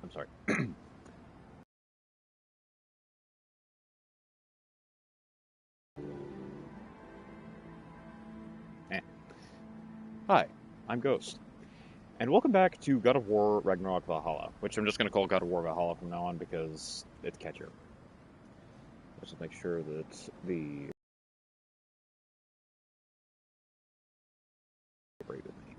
I'm sorry. Hi, I'm Ghost, and welcome back to God of War Ragnarok Valhalla, which I'm just going to call God of War Valhalla from now on because it's catchier. Let's just make sure that the... With me.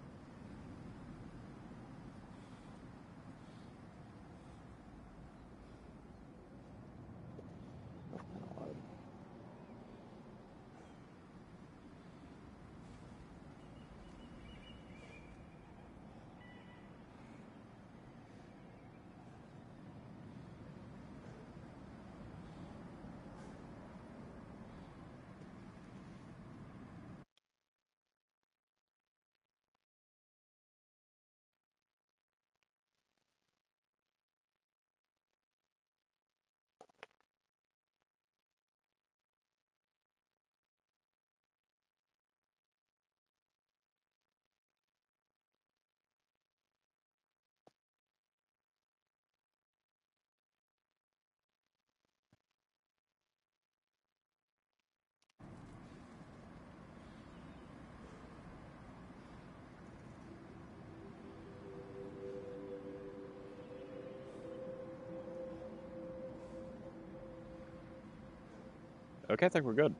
Okay, I think we're good.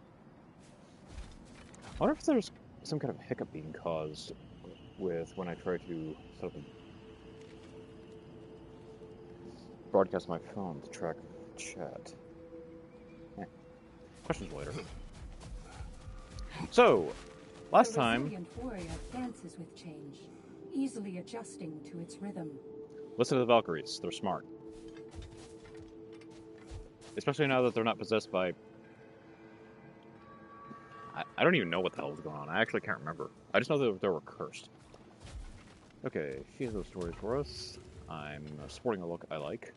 I wonder if there's some kind of hiccup being caused with when I try to sort of broadcast my phone to track chat. Questions later. So, last time... The resilient warrior dances with change, easily adjusting to its rhythm. Listen to the Valkyries. They're smart. Especially now that they're not possessed by... I don't even know what the hell was going on. I actually can't remember. I just know that they were cursed. Okay, she has those stories for us. I'm sporting a look I like.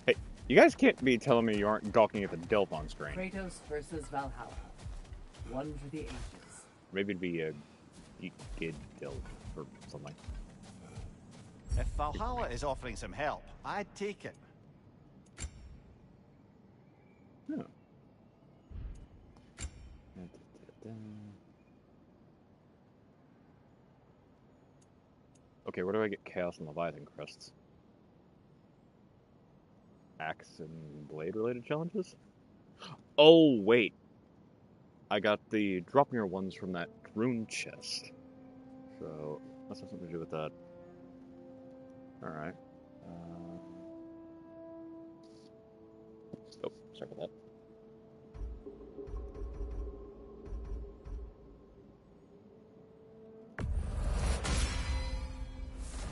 Hey, you guys can't be telling me you aren't gawking at the Delph on screen. Kratos versus Valhalla. One for the ages. Maybe it'd be a Gid Delph or something. If Valhalla is offering some help, I'd take it. Huh. Okay, where do I get Chaos and Leviathan crests? Axe and blade related challenges? Oh, wait. I got the Dropmere ones from that rune chest. So, must have something to do with that. Alright. Oh, sorry about that.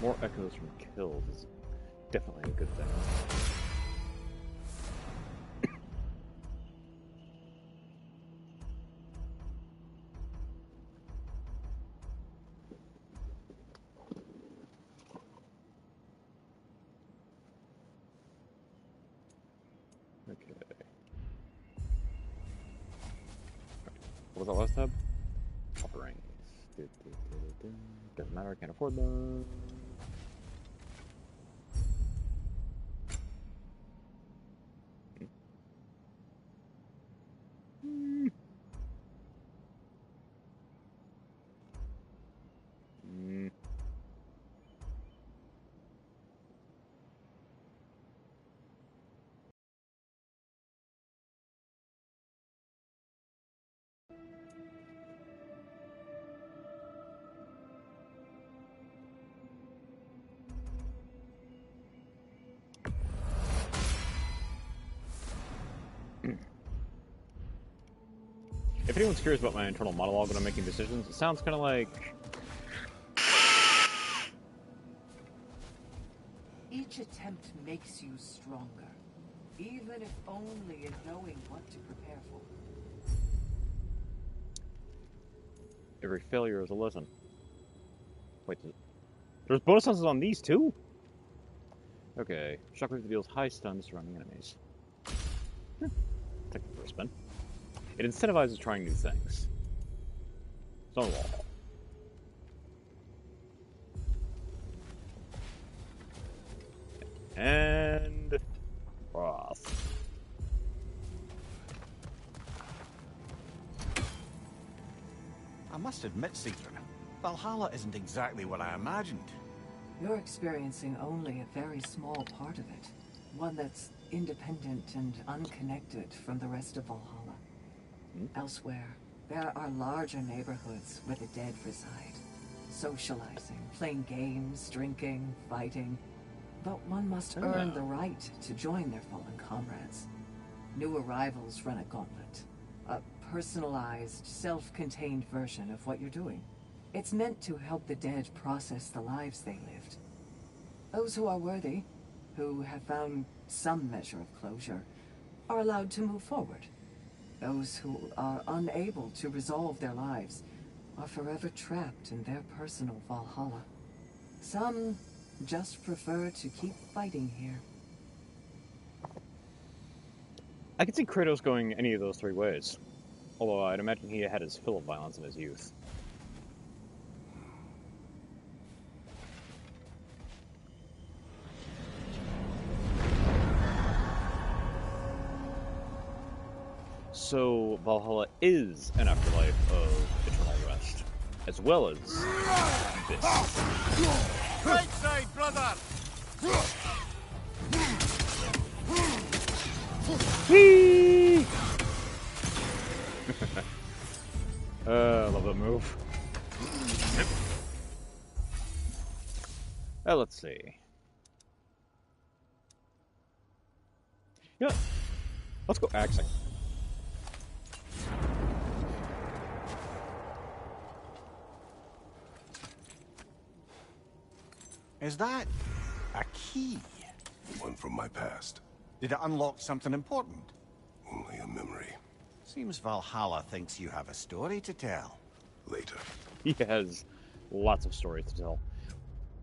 More echoes from kills is definitely a good thing. Okay. What was that last tab? Offerings. Doesn't matter, I can't afford them. If anyone's curious about my internal monologue when I'm making decisions, it sounds kind of like... Each attempt makes you stronger, even if only in knowing what to prepare for. Every failure is a lesson. Wait, there's bonus stuns on these too? Okay, Shockwave deals high stun to surrounding enemies. Take the first spin. It incentivizes trying new things. It's on the wall. must admit, Caesar, Valhalla isn't exactly what I imagined. You're experiencing only a very small part of it. One that's independent and unconnected from the rest of Valhalla. Elsewhere, there are larger neighborhoods where the dead reside. Socializing, playing games, drinking, fighting. But one must earn the right to join their fallen comrades. New arrivals run a gauntlet. A personalized, self-contained version of what you're doing. It's meant to help the dead process the lives they lived. Those who are worthy, who have found some measure of closure, are allowed to move forward. Those who are unable to resolve their lives are forever trapped in their personal Valhalla. Some just prefer to keep fighting here. I could see Kratos going any of those three ways. Although I'd imagine he had his fill of violence in his youth. So, Valhalla is an afterlife of eternal rest, as well as this. Right side, brother! Whee! I love that move. Let's see. Yeah, let's go axing. Is that a key? One from my past. Did it unlock something important? Only a memory. Seems Valhalla thinks you have a story to tell. Later. He has lots of stories to tell.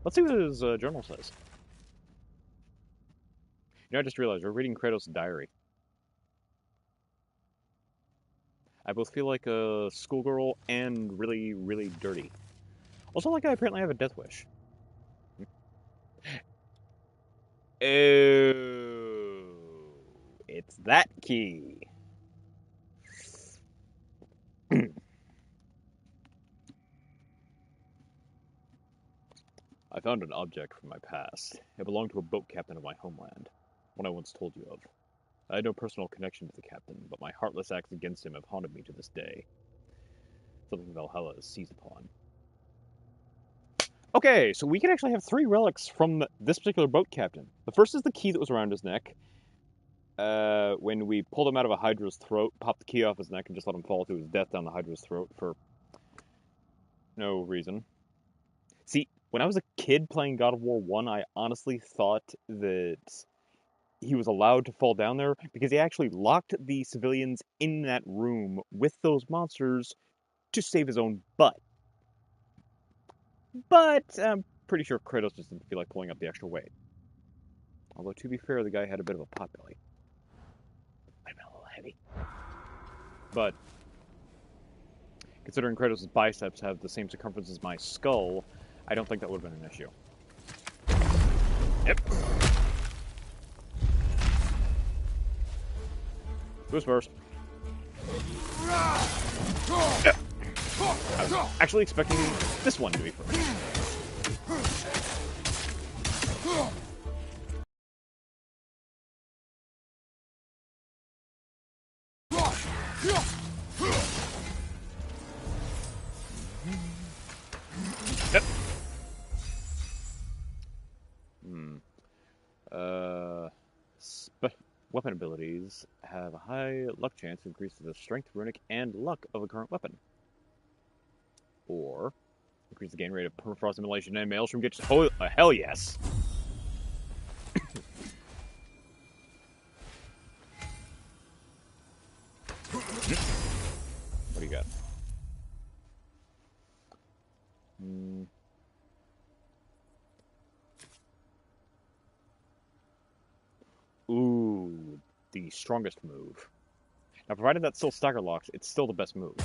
Let's see what his journal says. You know, I just realized we're reading Kratos' diary. I both feel like a schoolgirl and really, really dirty. Also, like I apparently have a death wish. Oh, it's that key. I found an object from my past. It belonged to a boat captain of my homeland, one I once told you of. I had no personal connection to the captain, but my heartless acts against him have haunted me to this day. Something Valhalla is seized upon. Okay, so we can actually have 3 relics from this particular boat captain. The first is the key that was around his neck. When we pulled him out of a Hydra's throat, popped the key off his neck, and just let him fall to his death down the Hydra's throat for no reason. See, when I was a kid playing God of War 1, I honestly thought that he was allowed to fall down there because he actually locked the civilians in that room with those monsters to save his own butt. But I'm pretty sure Kratos just didn't feel like pulling up the extra weight. Although, to be fair, the guy had a bit of a potbelly. Might have been a little heavy. But, considering Kratos' biceps have the same circumference as my skull, I don't think that would have been an issue. Yep. Who's first? Yep. I was actually expecting this one to be first. Yep. Weapon abilities have a high luck chance to increase the strength, runic, and luck of a current weapon. Or increase the gain rate of permafrost immolation and maelstrom gets. Oh, hell yes! What do you got? Ooh, the strongest move. Now, provided that still stagger locks, it's still the best move.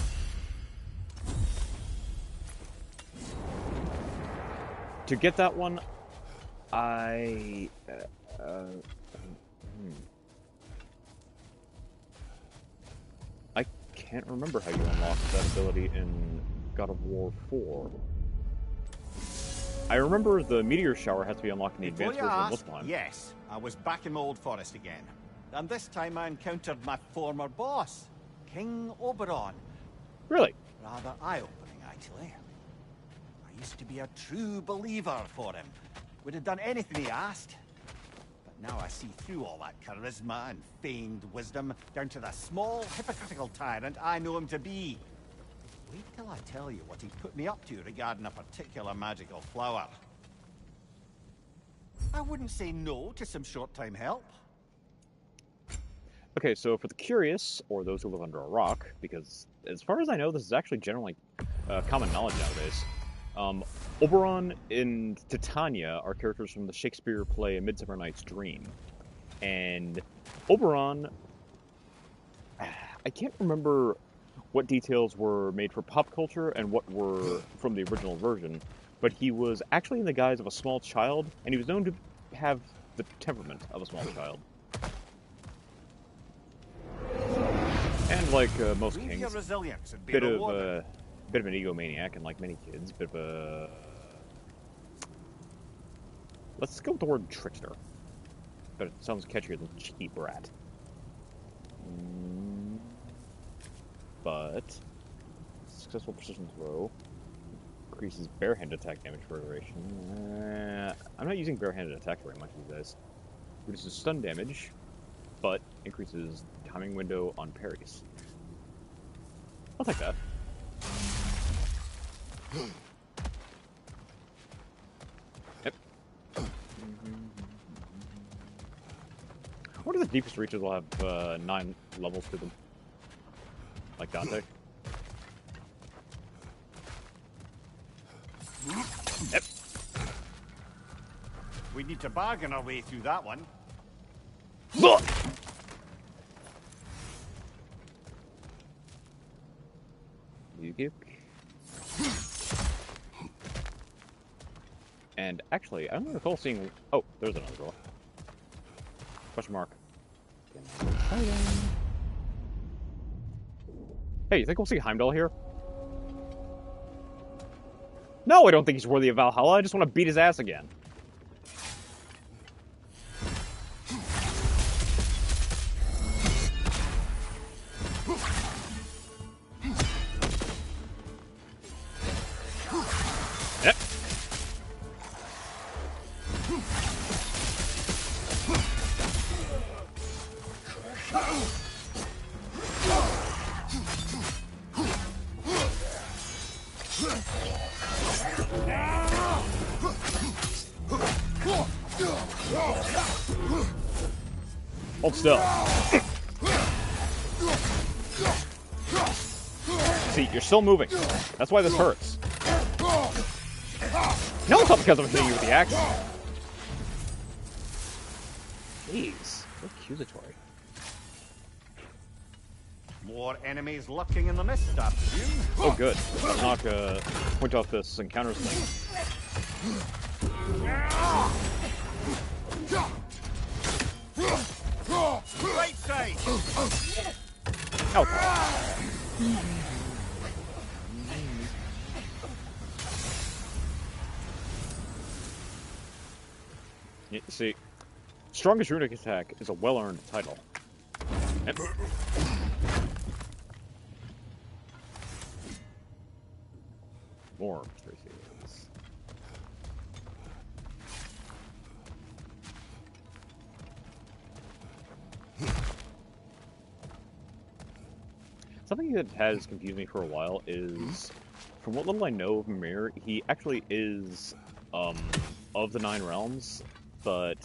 To get that one, I can't remember how you unlock that ability in God of War 4. I remember the meteor shower has to be unlocked in the Before advanced you version of ask, Muspelheim. yes, I was back in my old forest again. And this time I encountered my former boss, King Oberon. Really? Rather eye-opening, actually. I used to be a true believer for him. Would have done anything he asked. But now I see through all that charisma and feigned wisdom, down to the small, hypocritical tyrant I know him to be. Wait till I tell you what he put me up to regarding a particular magical flower. I wouldn't say no to some short-time help. Okay, so for the curious, or those who live under a rock, because as far as I know, this is actually generally common knowledge nowadays. Oberon and Titania are characters from the Shakespeare play A Midsummer Night's Dream. And Oberon, I can't remember what details were made for pop culture and what were from the original version, but he was actually in the guise of a small child, and he was known to have the temperament of a small child. And like most Leave kings, your resilience and be bit of rewarded. bit of an egomaniac, and like many kids, bit of a, let's go with the word trickster. But it sounds catchier than cheeky brat. But successful precision throw increases barehanded attack damage for duration. I'm not using barehanded attack very much these days. Reduces stun damage, but increases timing window on parries. I'll take that. Yep. I wonder if the deepest reaches will have 9 levels to them. Like Dante. Yep. We need to bargain our way through that one. Look! You. And actually, I don't recall seeing. Oh, there's another door. Question mark. Hey, you think we'll see Heimdall here? No, I don't think he's worthy of Valhalla. I just want to beat his ass again. Yep. Hold still. See, you're still moving. That's why this hurts. No, it's not because I'm hitting you with the axe. Jeez, so accusatory. More enemies lurking in the mist, I presume. Oh, good. Knock point off this encounters thing. Right side. Oh. You see, strongest runic attack is a well-earned title. Yep. More Tracy's. Something that has confused me for a while is, from what little I know of Mimir, he actually is of the 9 realms, but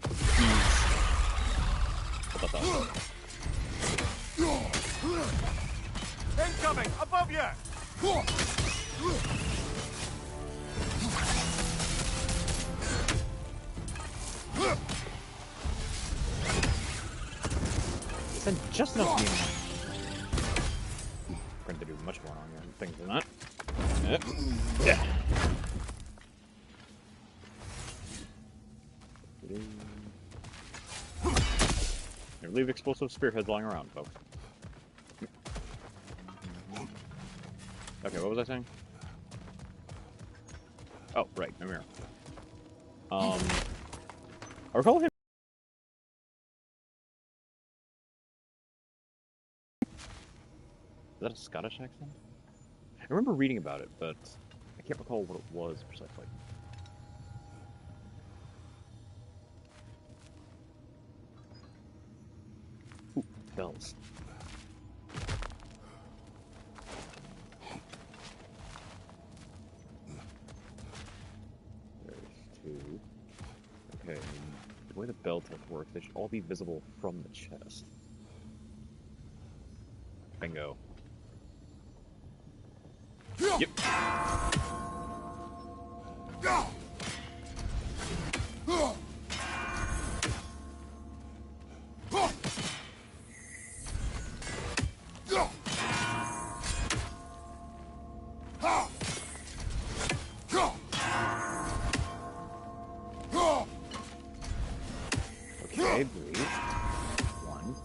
he's... What about that? Incoming! Above you! Then just enough to be going to do much more on things than that. Yep. Yeah. Never leave explosive spearheads lying around, folks. Okay, what was I saying? Oh, right, no mirror. I recall him. Is that a Scottish accent? I remember reading about it, but I can't recall what it was precisely. Ooh, bells. There's two. Okay, the way the bell tech works, they should all be visible from the chest. Bingo. Yep. Okay, breathe. One.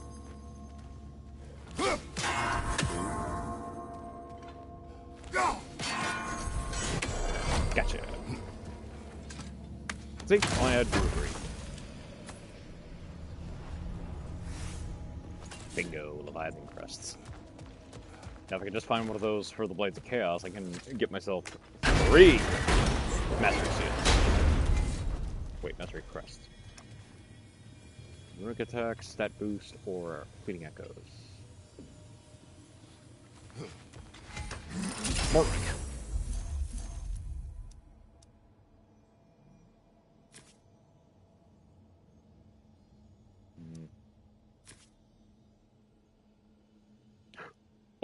Gotcha. See, all I had to do was breathe. Bingo, Leviathan crests. Now if I can just find one of those for the Blades of Chaos, I can get myself 3 Mastery Seals. Wait, Mastery Crests. Runic attack, stat boost, or fleeting echoes. Mark.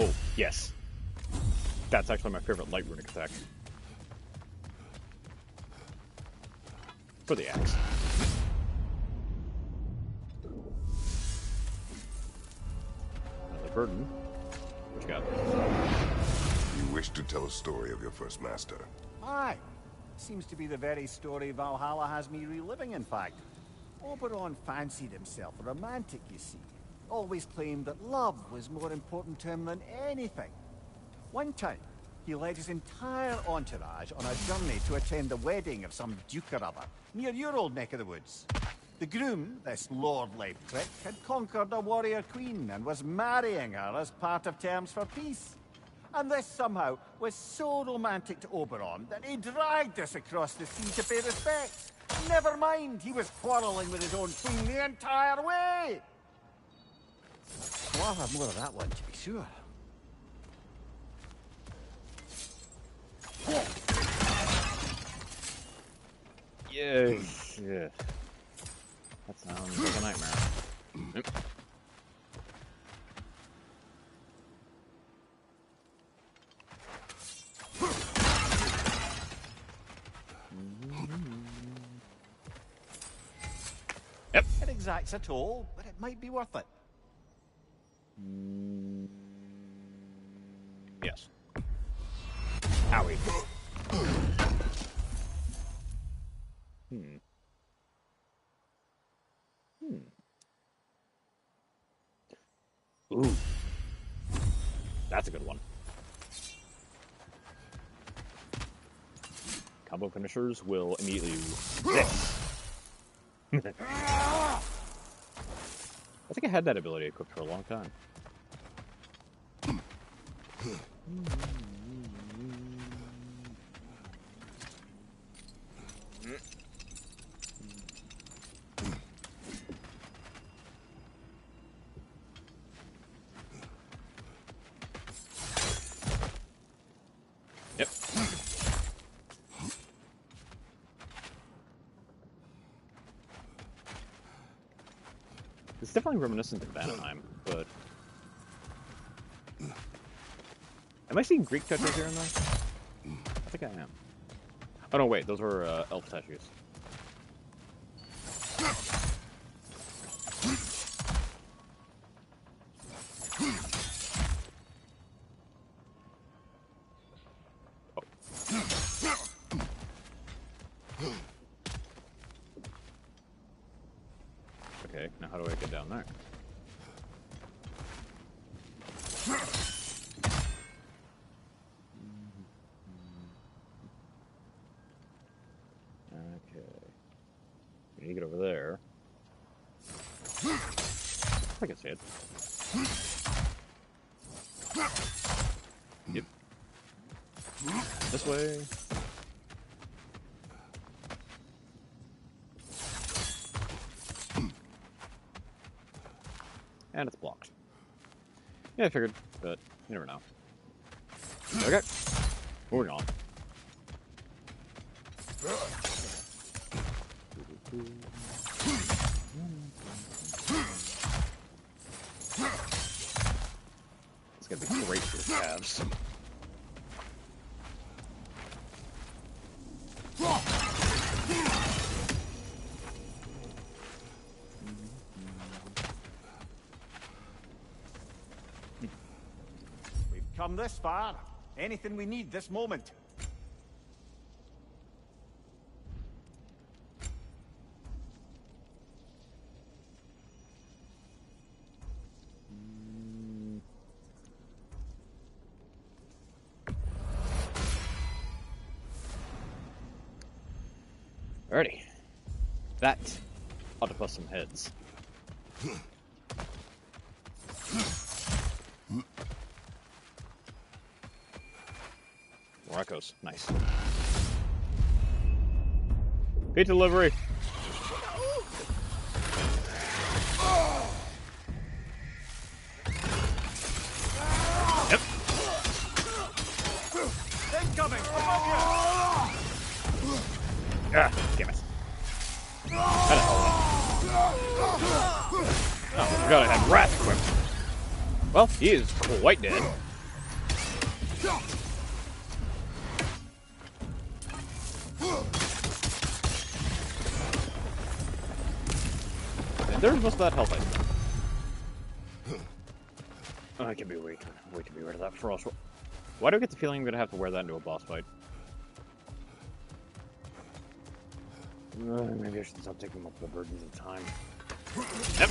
Oh, yes. That's actually my favorite light runic attack. For the axe. Another burden. What you got? You wish to tell a story of your first master. Aye. Seems to be the very story Valhalla has me reliving, in fact. Oberon fancied himself a romantic, you see. Always claimed that love was more important to him than anything. One time, he led his entire entourage on a journey to attend the wedding of some duke or other, near your old neck of the woods. The groom, this lordly prick, had conquered a warrior queen and was marrying her as part of terms for peace. And this somehow was so romantic to Oberon that he dragged us across the sea to pay respects. Never mind, he was quarrelling with his own queen the entire way! Well, I'll have more of that one, to be sure. Yes, yeah. That sounds like a nightmare. Yep. Yep. It exacts a toll, but it might be worth it. Yes. Owie. Ooh. That's a good one. Combo finishers will immediately use this. I think I had that ability equipped for a long time. Yep. It's definitely reminiscent of Vanaheim, but... Am I seeing Greek touches here and there? I think I am. Oh no, wait, those were elf statues. Okay, now how do I get down there? You get over there. I can see it. Yep. This way. And it's blocked. Yeah, I figured, but you never know. Okay. Moving on. It's gonna be great for the calves. We've come this far. Anything we need this moment. Alrighty. That ought to bust some heads. More echoes. Nice. Pizza delivery. Yep. Incoming! Above you! Ah, damn it. Oh, I forgot I had Wrath equipped. Well, he is quite dead. And there's most of that health item. Oh, I can be wait to be rid of that frost. Why do I get the feeling I'm gonna have to wear that into a boss fight? Maybe I should stop taking up the burdens of time. Yep.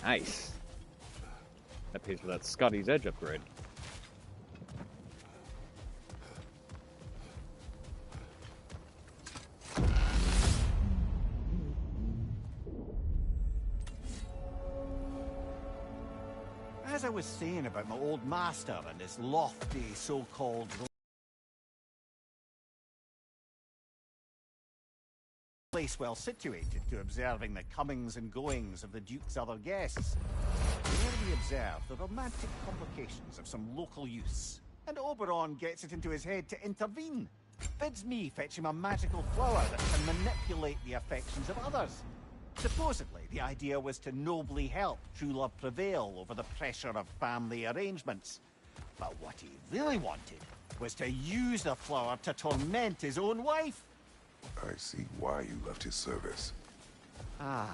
Nice. That pays for that Scotty's Edge upgrade. As I was saying about my old master and his lofty so-called place well situated to observing the comings and goings of the Duke's other guests. There we observe the romantic complications of some local use, and Oberon gets it into his head to intervene. Bids me fetch him a magical flower that can manipulate the affections of others. Supposedly, the idea was to nobly help true love prevail over the pressure of family arrangements. But what he really wanted was to use the flower to torment his own wife. I see why you left his service. Aye.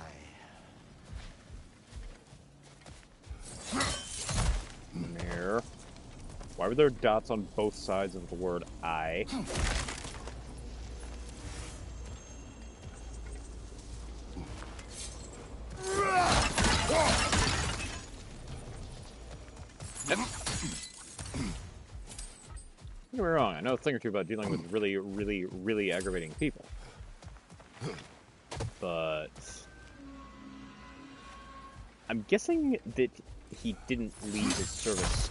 There. Why were there dots on both sides of the word I? Don't get me wrong, I know a thing or two about dealing with really aggravating people. But I'm guessing that he didn't leave his service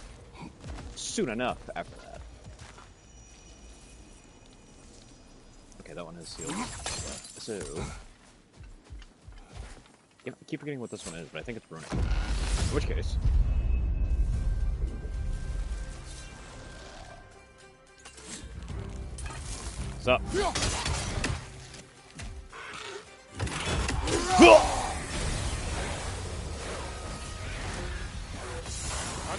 soon enough after that. Okay, that one is sealed. So, I keep forgetting what this one is, but I think it's runic. In which case, what's up?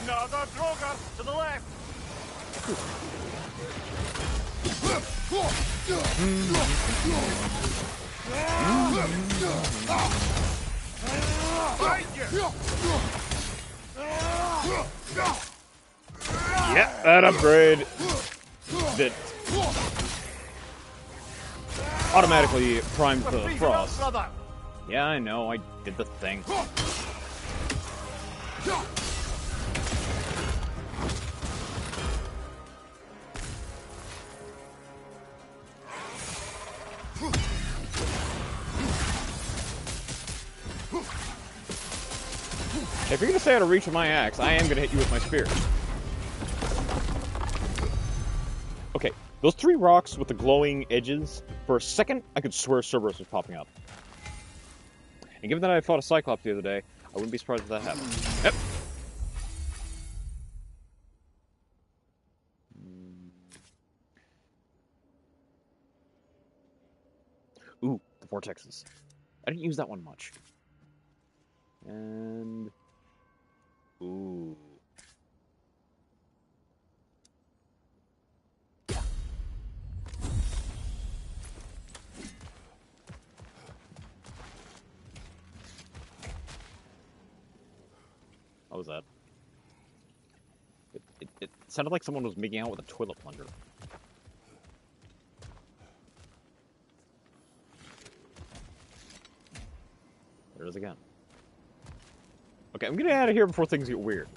Another Droger to the left. Yeah, that upgrade that automatically primed the frost. Yeah, I know, I did the thing. If you're gonna stay out of reach of my axe, I am gonna hit you with my spear. Okay, those 3 rocks with the glowing edges, for a second, I could swear Cerberus was popping up. And given that I fought a Cyclops the other day, I wouldn't be surprised if that happened. Yep. Ooh, the vortexes. I didn't use that one much. And... ooh. Yeah. What was that? It sounded like someone was making out with a toilet plunger. There it is again. Okay, I'm getting out of here before things get weird.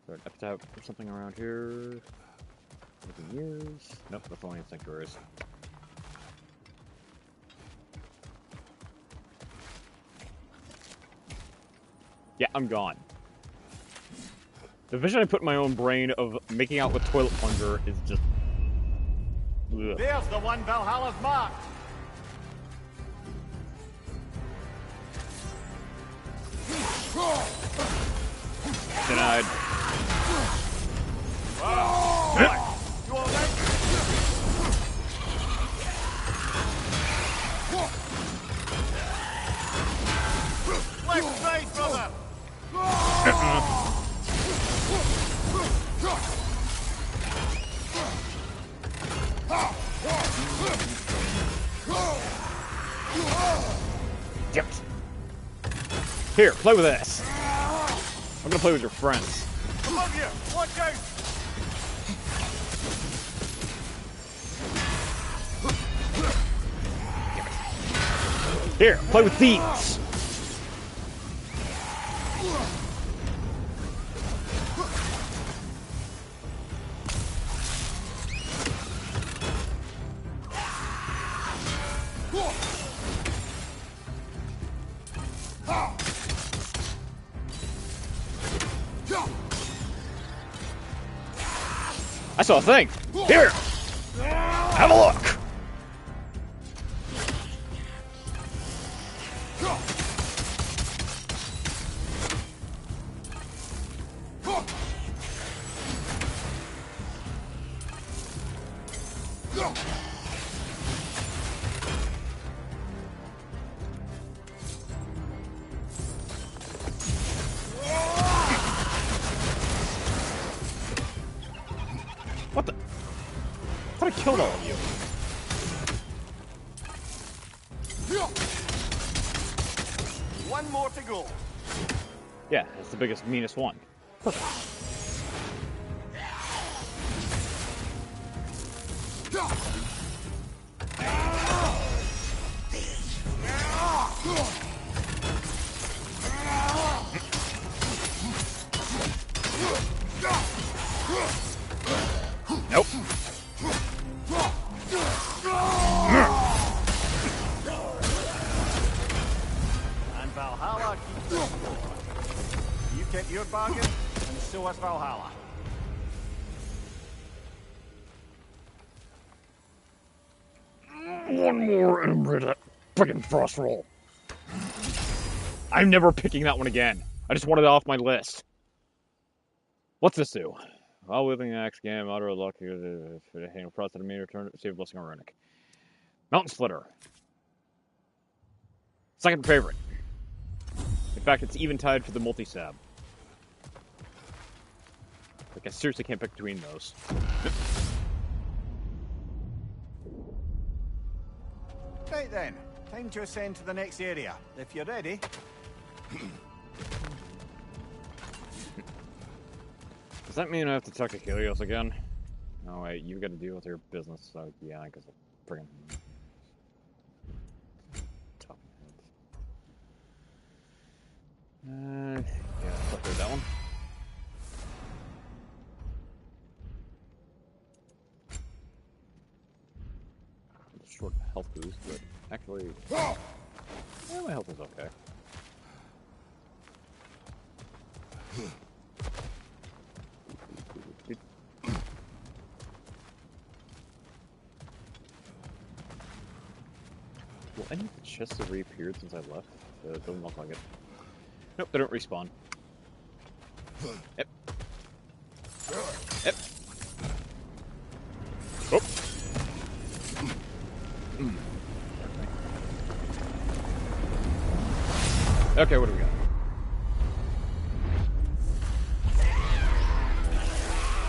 Third epitaph or something around here. Anything years? Nope, that's only in sanctuaries. Yeah, I'm gone. The vision I put in my own brain of making out with toilet plunger is just... ugh. There's the one Valhalla's marked. Denied. You all right? Left side, brother. Damn it. Here, play with this. I'm gonna play with your friends. Above you. Watch out. Here, play with these. I saw a thing. Here, have a look. What the? I thought I killed all of you. One more to go. Yeah, that's the biggest, meanest one. Nope. And Valhalla keeps the score. You kept your bargain, and so has Valhalla. One more and I'm rid of that friggin' frost roll. I'm never picking that one again. I just wanted it off my list. What's this do? While wielding an axe game, outer luck, hang across the meter, turn save blessing on Runic. Mountain Splitter. Second favorite. In fact, it's even tied for the multi-stab. Like, I seriously can't pick between those. Right then, time to ascend to the next area. If you're ready. Does that mean I have to talk to Helios again? No, wait, you gotta deal with your business, so yeah, I guess I'll bring him. Top heads. Yeah, let's do that one. short health boost, but actually, my health is okay. Well, any of the chests have reappeared since I left? It doesn't look like it. Nope, they don't respawn. Yep. Yep. Oh. Okay, what do we got?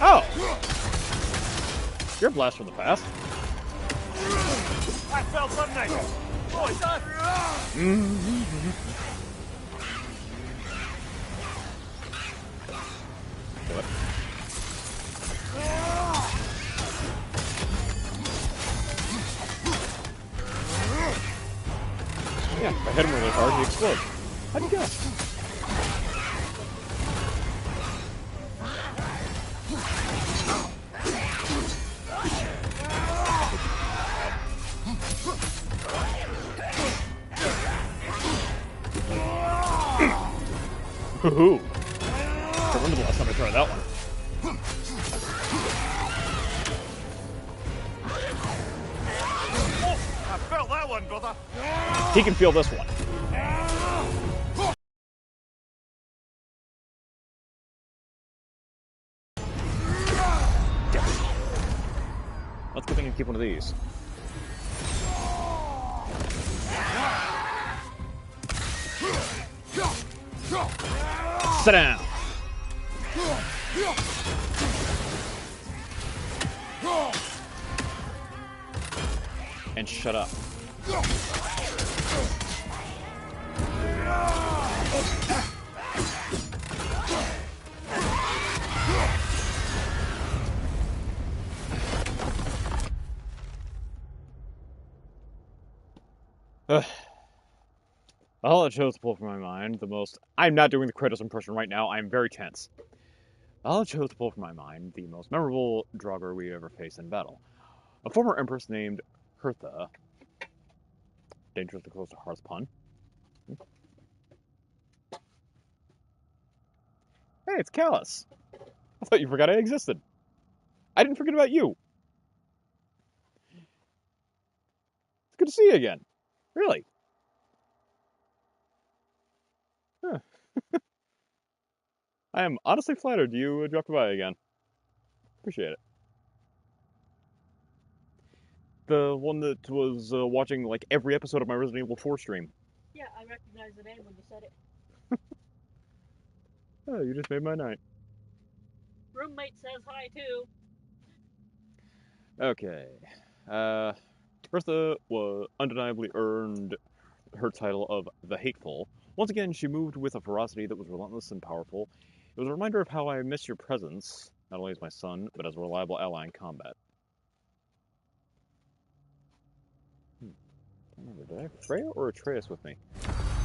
Oh! You're a blast from the past. I felt something! Oh, it's on! What? Yeah, if I hit him really hard, he explodes. How'd you guess? Ooh. I remember the last time I tried that one. Oh, I felt that one, brother! He can feel this one. Let's go thing and keep one of these. Sit down. And shut up. Valhalla chose to pull from my mind the most... I'm not doing the Kratos impression right now. I'm very tense. Valhalla chose to pull from my mind the most memorable Draugr we ever faced in battle. A former empress named Hertha. Dangerously close to Hearth pun. Hey, it's Callus. I thought you forgot I existed. I didn't forget about you. It's good to see you again. Really. Huh. I am honestly flattered you dropped by again. Appreciate it. The one that was watching like every episode of my Resident Evil 4 stream. Yeah, I recognized the name when you said it. Oh, you just made my night. Roommate says hi too. Okay. Bertha undeniably earned her title of the Hateful. Once again, she moved with a ferocity that was relentless and powerful. It was a reminder of how I miss your presence, not only as my son, but as a reliable ally in combat. I don't remember, did I have Freya or Atreus with me?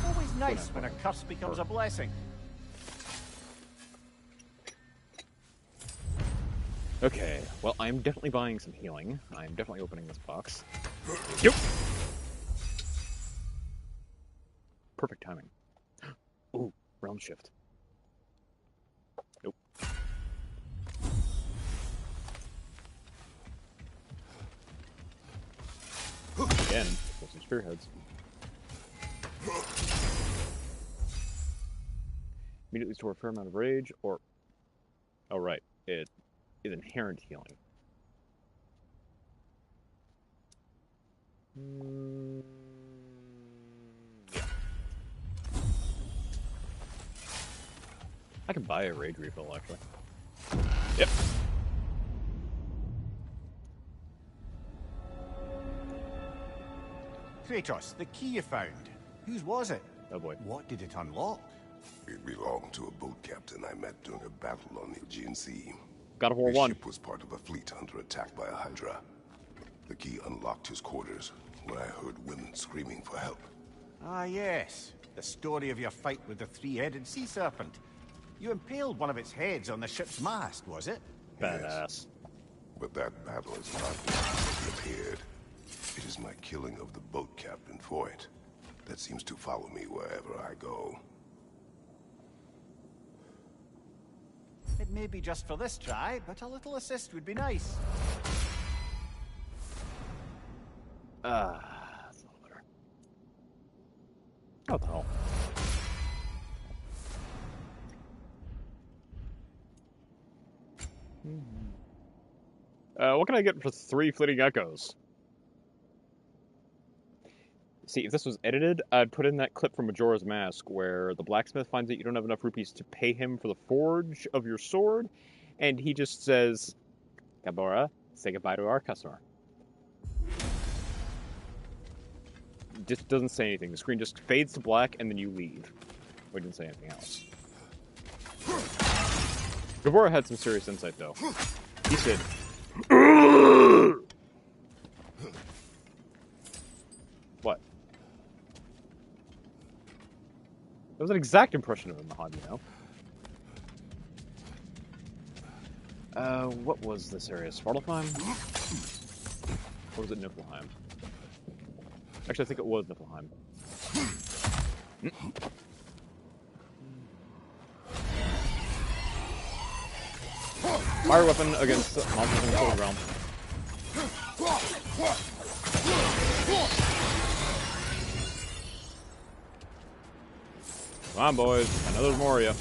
Always nice when a curse becomes a blessing. Okay, well, I'm definitely buying some healing. I'm definitely opening this box. Yep. Perfect timing. Ooh, realm shift. Nope. Again, with some spearheads. Immediately store a fair amount of rage, or... Oh, right. It is inherent healing. Yeah. I can buy a rage refill, actually. Yep. Kratos, the key you found. Whose was it? Oh boy. What did it unlock? It belonged to a boat captain I met during a battle on the Aegean Sea. God of War His 1. ship was part of a fleet under attack by a Hydra. The key unlocked his quarters when I heard women screaming for help. Ah, yes. The story of your fight with the three-headed sea serpent. You impaled one of its heads on the ship's mast, was it? Badass. Yes. But that battle is not what it appeared. It is my killing of the boat captain Foyt that seems to follow me wherever I go. It may be just for this try, but a little assist would be nice. That's a little better. What the hell? What can I get for 3 fleeting echoes? See, if this was edited, I'd put in that clip from Majora's Mask where the blacksmith finds that you don't have enough rupees to pay him for the forge of your sword, and he just says, Gabora, say goodbye to our customer. Just doesn't say anything. The screen just fades to black, and then you leave. We didn't say anything else. Gabora had some serious insight, though. He said, what? That was an exact impression of him, Mahan, you know? What was this area? Svartalfheim? Or was it Niflheim? Actually, I think it was Niflheim. Fire weapon against monsters in the cold realm. Come on, boys. I know there's more of you.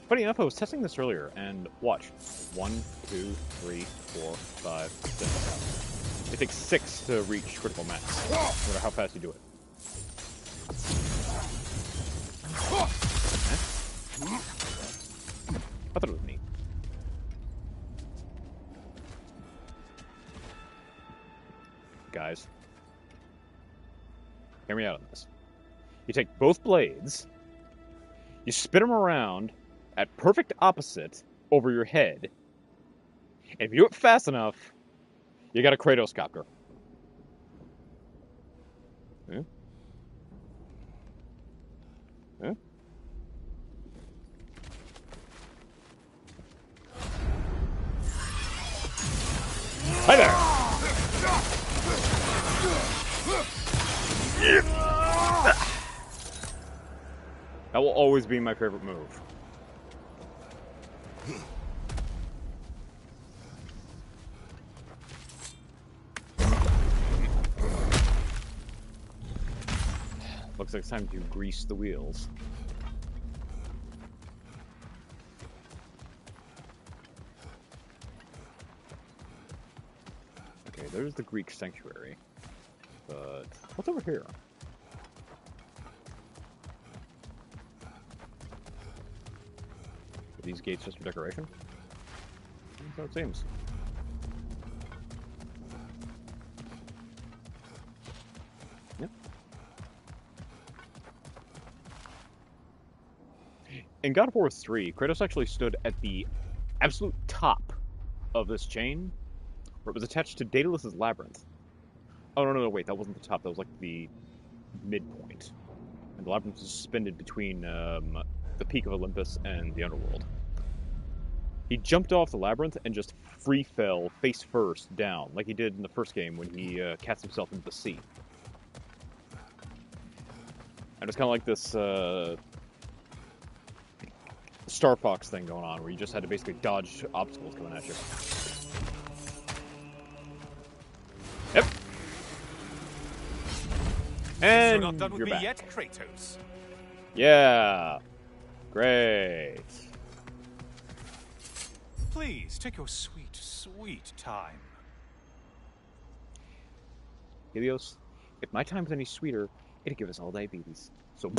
Funny enough, I was testing this earlier, and watch. 1, 2, 3, 4, 5, 6. It takes 6 to reach critical max, no matter how fast you do it. I thought it was neat. Guys, hear me out on this. You take both blades, you spin them around at perfect opposite over your head, and if you do it fast enough, you got a Kratos copter. Huh? Huh? Hi there! That will always be my favorite move. Looks like it's time to grease the wheels. Okay, there's the Greek sanctuary. But what's over here? Are these gates just for decoration? So it seems. Yep. In God of War 3, Kratos actually stood at the absolute top of this chain, where it was attached to Daedalus's labyrinth. Oh, no, wait, that wasn't the top, that was like the midpoint. And the labyrinth was suspended between the peak of Olympus and the underworld. He jumped off the labyrinth and just free fell face first down, like he did in the first game when he cast himself into the sea. And it's kind of like this Star Fox thing going on, where you just had to basically dodge obstacles coming at you. Yep. And you're not done with me back. yet, Kratos. Yeah. Great. Please, take your sweet, sweet time. Helios, if my time's any sweeter, it'd give us all diabetes. So...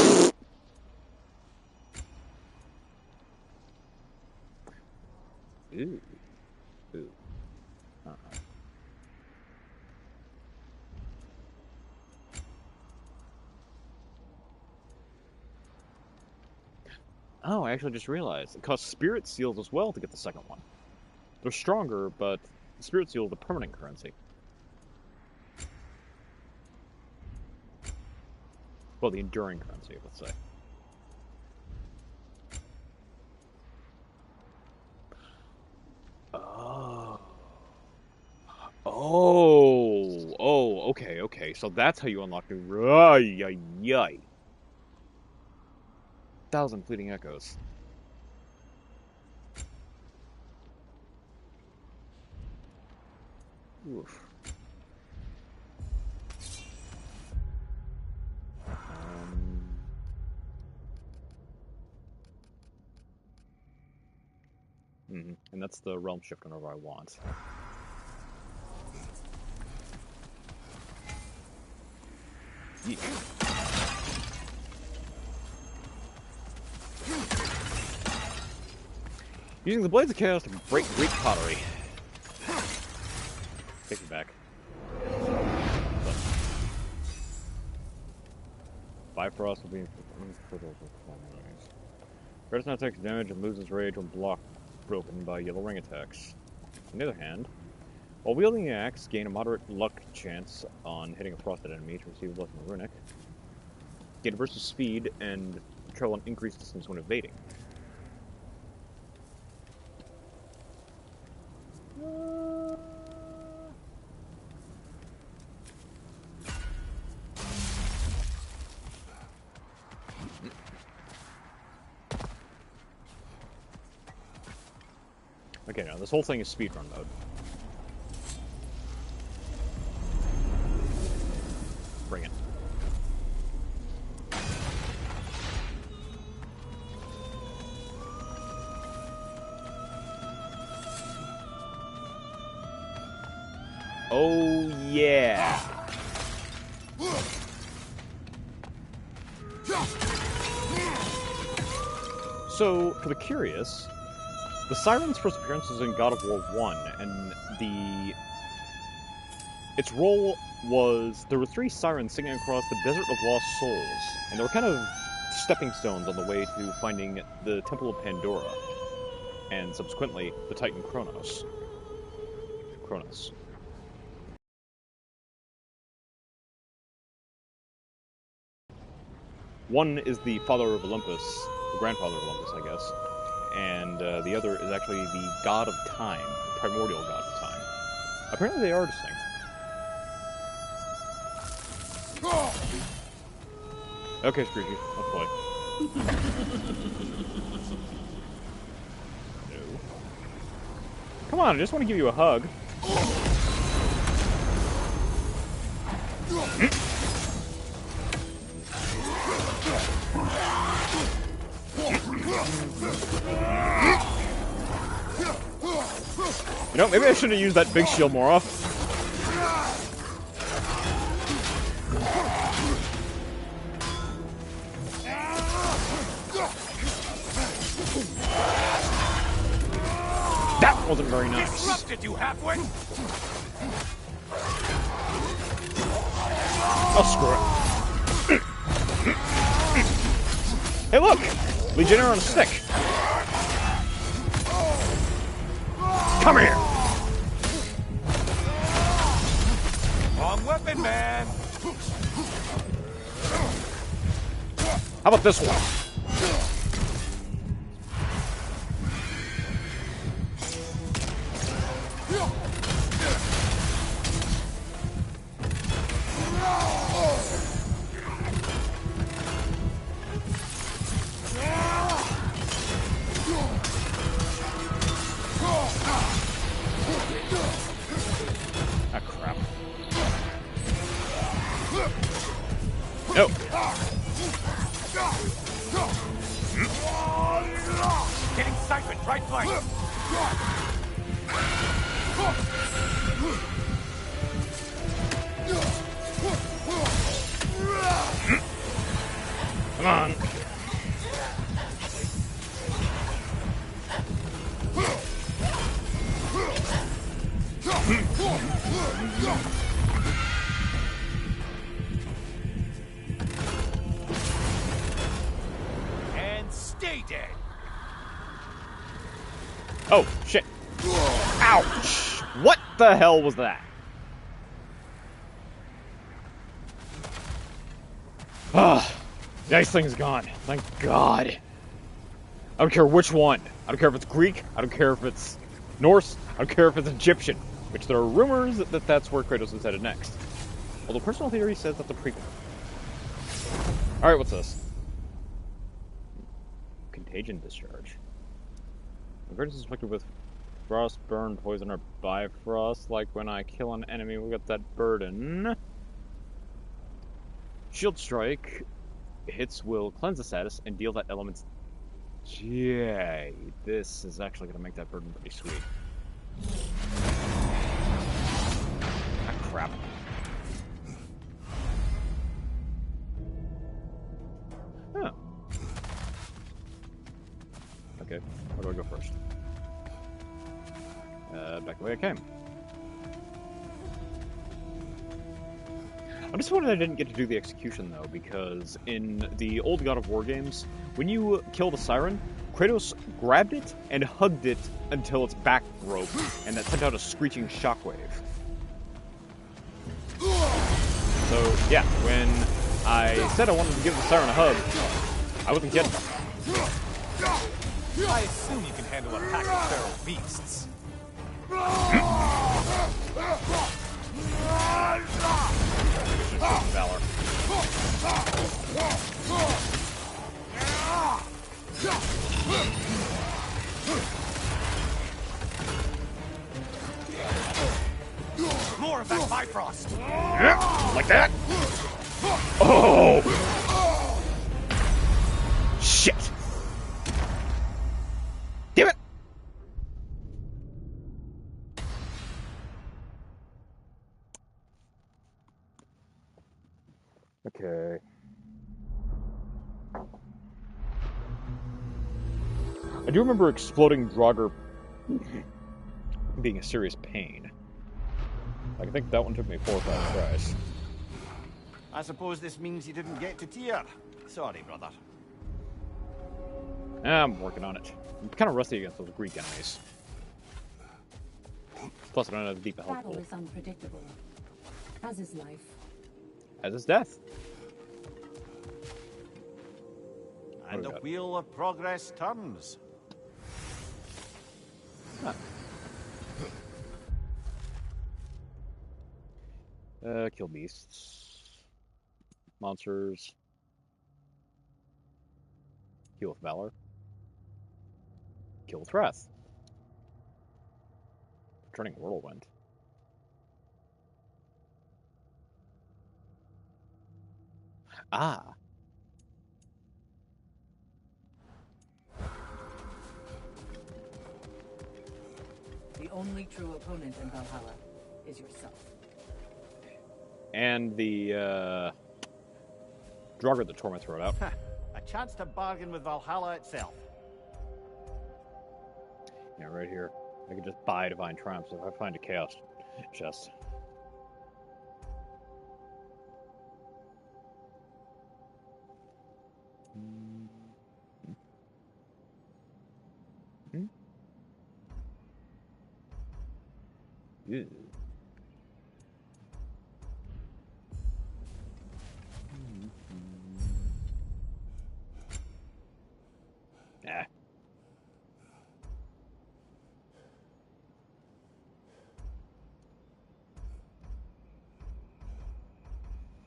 Ooh. Ooh. Oh, I actually just realized. It costs spirit seals as well to get the second one. They're stronger, but the spirit seal is a permanent currency. Well, the enduring currency, let's say. Oh. Oh, okay. So that's how you unlock new. Ay, ay, ay. 1,000 fleeting echoes. Oof. And that's the realm shift whenever I want. Yeah. Using the Blades of Chaos to break Greek pottery. Take it back. Bifrost will be Red now takes damage and loses rage when blocked broken by yellow ring attacks. On the other hand, while wielding the axe, gain a moderate luck chance on hitting a frosted enemy to receive less than runic. Gain burst speed and travel an increased distance when evading. Okay, now this whole thing is speedrun mode. Bring it. Oh, yeah. So, for the curious, the Siren's first appearance was in God of War 1, and its role was there were 3 sirens singing across the Desert of Lost Souls, and they were kind of stepping stones on the way to finding the Temple of Pandora, and subsequently the Titan Kronos. One is the father of Olympus, the grandfather of Olympus, I guess, and the other is actually the god of time, the primordial god of time. Apparently they are distinct. Okay, Scrooge, let's play. No. Come on, I just want to give you a hug. You know, maybe I should have used that big shield more often. That wasn't very nice. Disrupted you halfway. Oh, screw it. Hey, look! Legionnaire on a stick. Come here! Wrong weapon, man. How about this one? Ah, crap. No. Getting siphoned, right flank. Come on. And stay dead. Oh, shit. Ouch! What the hell was that? Ah, the ice thing's gone. Thank God. I don't care which one. I don't care if it's Greek. I don't care if it's Norse. I don't care if it's Egyptian. Which there are rumors that that's where Kratos is headed next. Although personal theory says that's a prequel. Alright, what's this? Contagion discharge. When Kratos is afflicted with frost, burn, poison, or bifrost, like when I kill an enemy, we'll get that burden. Shield strike hits will cleanse the status and deal that element's. Yay, this is actually going to make that burden pretty sweet. Ah, crap. Huh. Okay, where do I go first? Back the way I came. I'm disappointed I didn't get to do the execution, though, because in the old God of War games, when you kill the siren, Kratos grabbed it and hugged it until its back broke, and that sent out a screeching shockwave. So, yeah, when I said I wanted to give the siren a hug, I wasn't kidding. I assume you can handle a pack of feral beasts. Valor. More of that Bifrost! Yeah, like that? Oh! Shit! Damn it! Okay. I do remember exploding Draugr being a serious pain. Like, I think that one took me 4 or 5 tries. I suppose this means you didn't get to Tyr. Sorry, brother. I'm working on it. I'm kind of rusty against those Greek enemies. Plus, I don't have deep a health Battle pool. is unpredictable, as is life. As is death. And the wheel of progress turns. Huh. Kill beasts. Monsters. Heal with valor. Kill with wrath. Turning whirlwind. Ah. The only true opponent in Valhalla is yourself. And the Draugr that tore my throat out. A chance to bargain with Valhalla itself. Yeah, right here. I could just buy Divine Triumphs if I find a Chaos chest. Ew. Ah.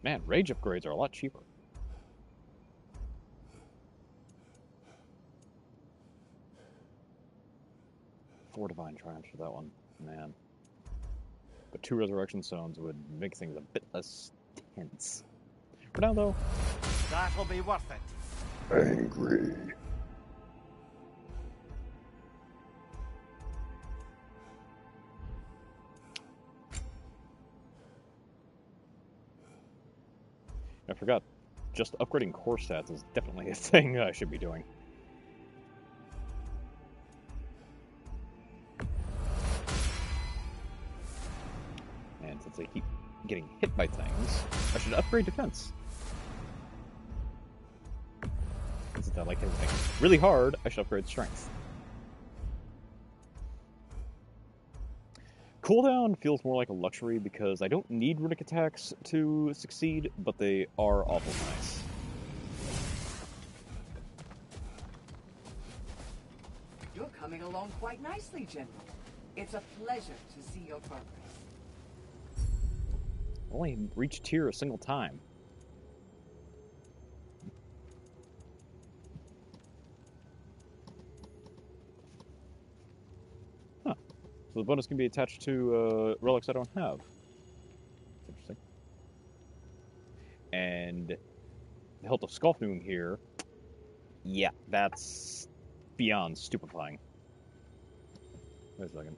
Man, rage upgrades are a lot cheaper. Four Divine Triumphs for that one, man. But 2 Resurrection Stones would make things a bit less tense. For now, though, That'll be worth it. Angry. I forgot. Just upgrading core stats is definitely a thing I should be doing. And since I keep getting hit by things, I should upgrade defense. And since I like hitting things really hard, I should upgrade strength. Cooldown feels more like a luxury because I don't need runic attacks to succeed, but they are awful nice. coming along quite nicely, General. It's a pleasure to see your progress. Only reached tier a single time. Huh. So the bonus can be attached to relics I don't have. Interesting. And the hilt of Skulfnoon here. Yeah, that's beyond stupefying. Wait a second.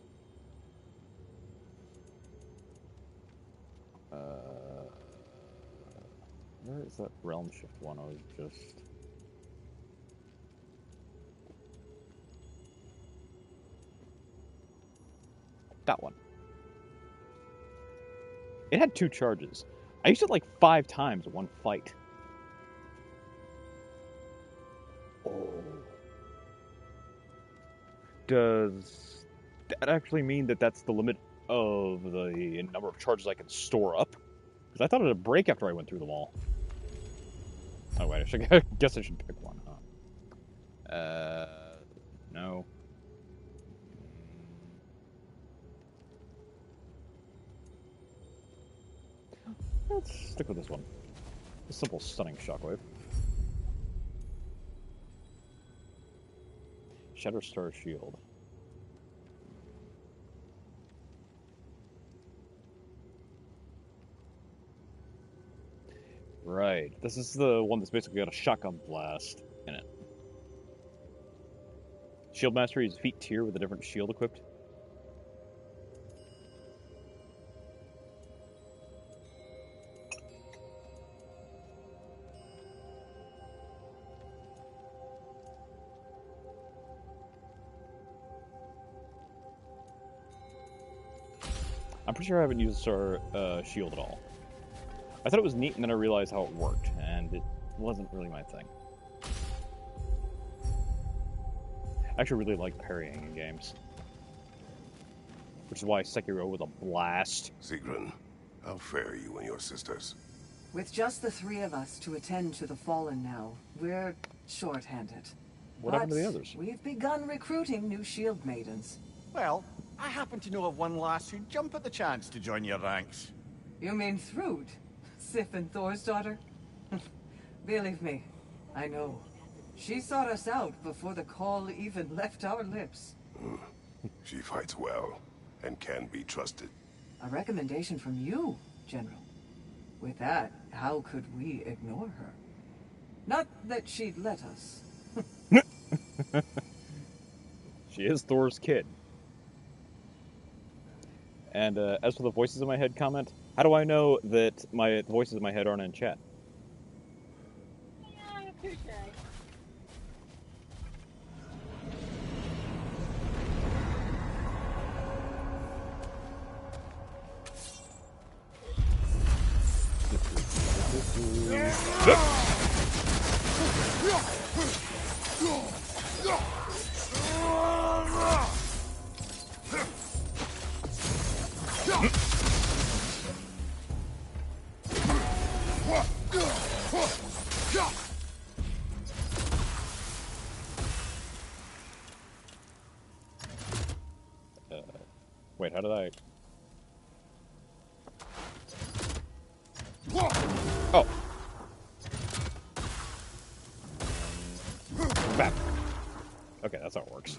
Where is that realm shift one? I was just... That one. It had 2 charges. I used it like 5 times in one fight. Oh. Does that actually mean that that's the limit of the number of charges I can store up? Because I thought it would break after I went through them all. Oh wait, I guess I should pick one, huh? No. Let's stick with this one. A simple stunning shockwave. Shatterstar Shield. Right. This is the one that's basically got a shotgun blast in it. Shield Mastery is feat tier with a different shield equipped. I'm pretty sure I haven't used Star Shield at all. I thought it was neat, and then I realized how it worked, and it wasn't really my thing. I actually really like parrying in games. Which is why Sekiro was a blast. Sigrun, how fare you and your sisters? With just the 3 of us to attend to the fallen now, we're short-handed. What happened to the others? We've begun recruiting new shield maidens. Well, I happen to know of one lass who'd jump at the chance to join your ranks. You mean Thrud? Sif and Thor's daughter? Believe me, I know. She sought us out before the call even left our lips. She fights well and can be trusted. A recommendation from you, General. With that, how could we ignore her? Not that she'd let us. She is Thor's kid. And as for the voices in my head comment, how do I know that the voices in my head aren't in chat? Yeah, touche. Wait, how did I... Oh. Back. Okay, that's how it works.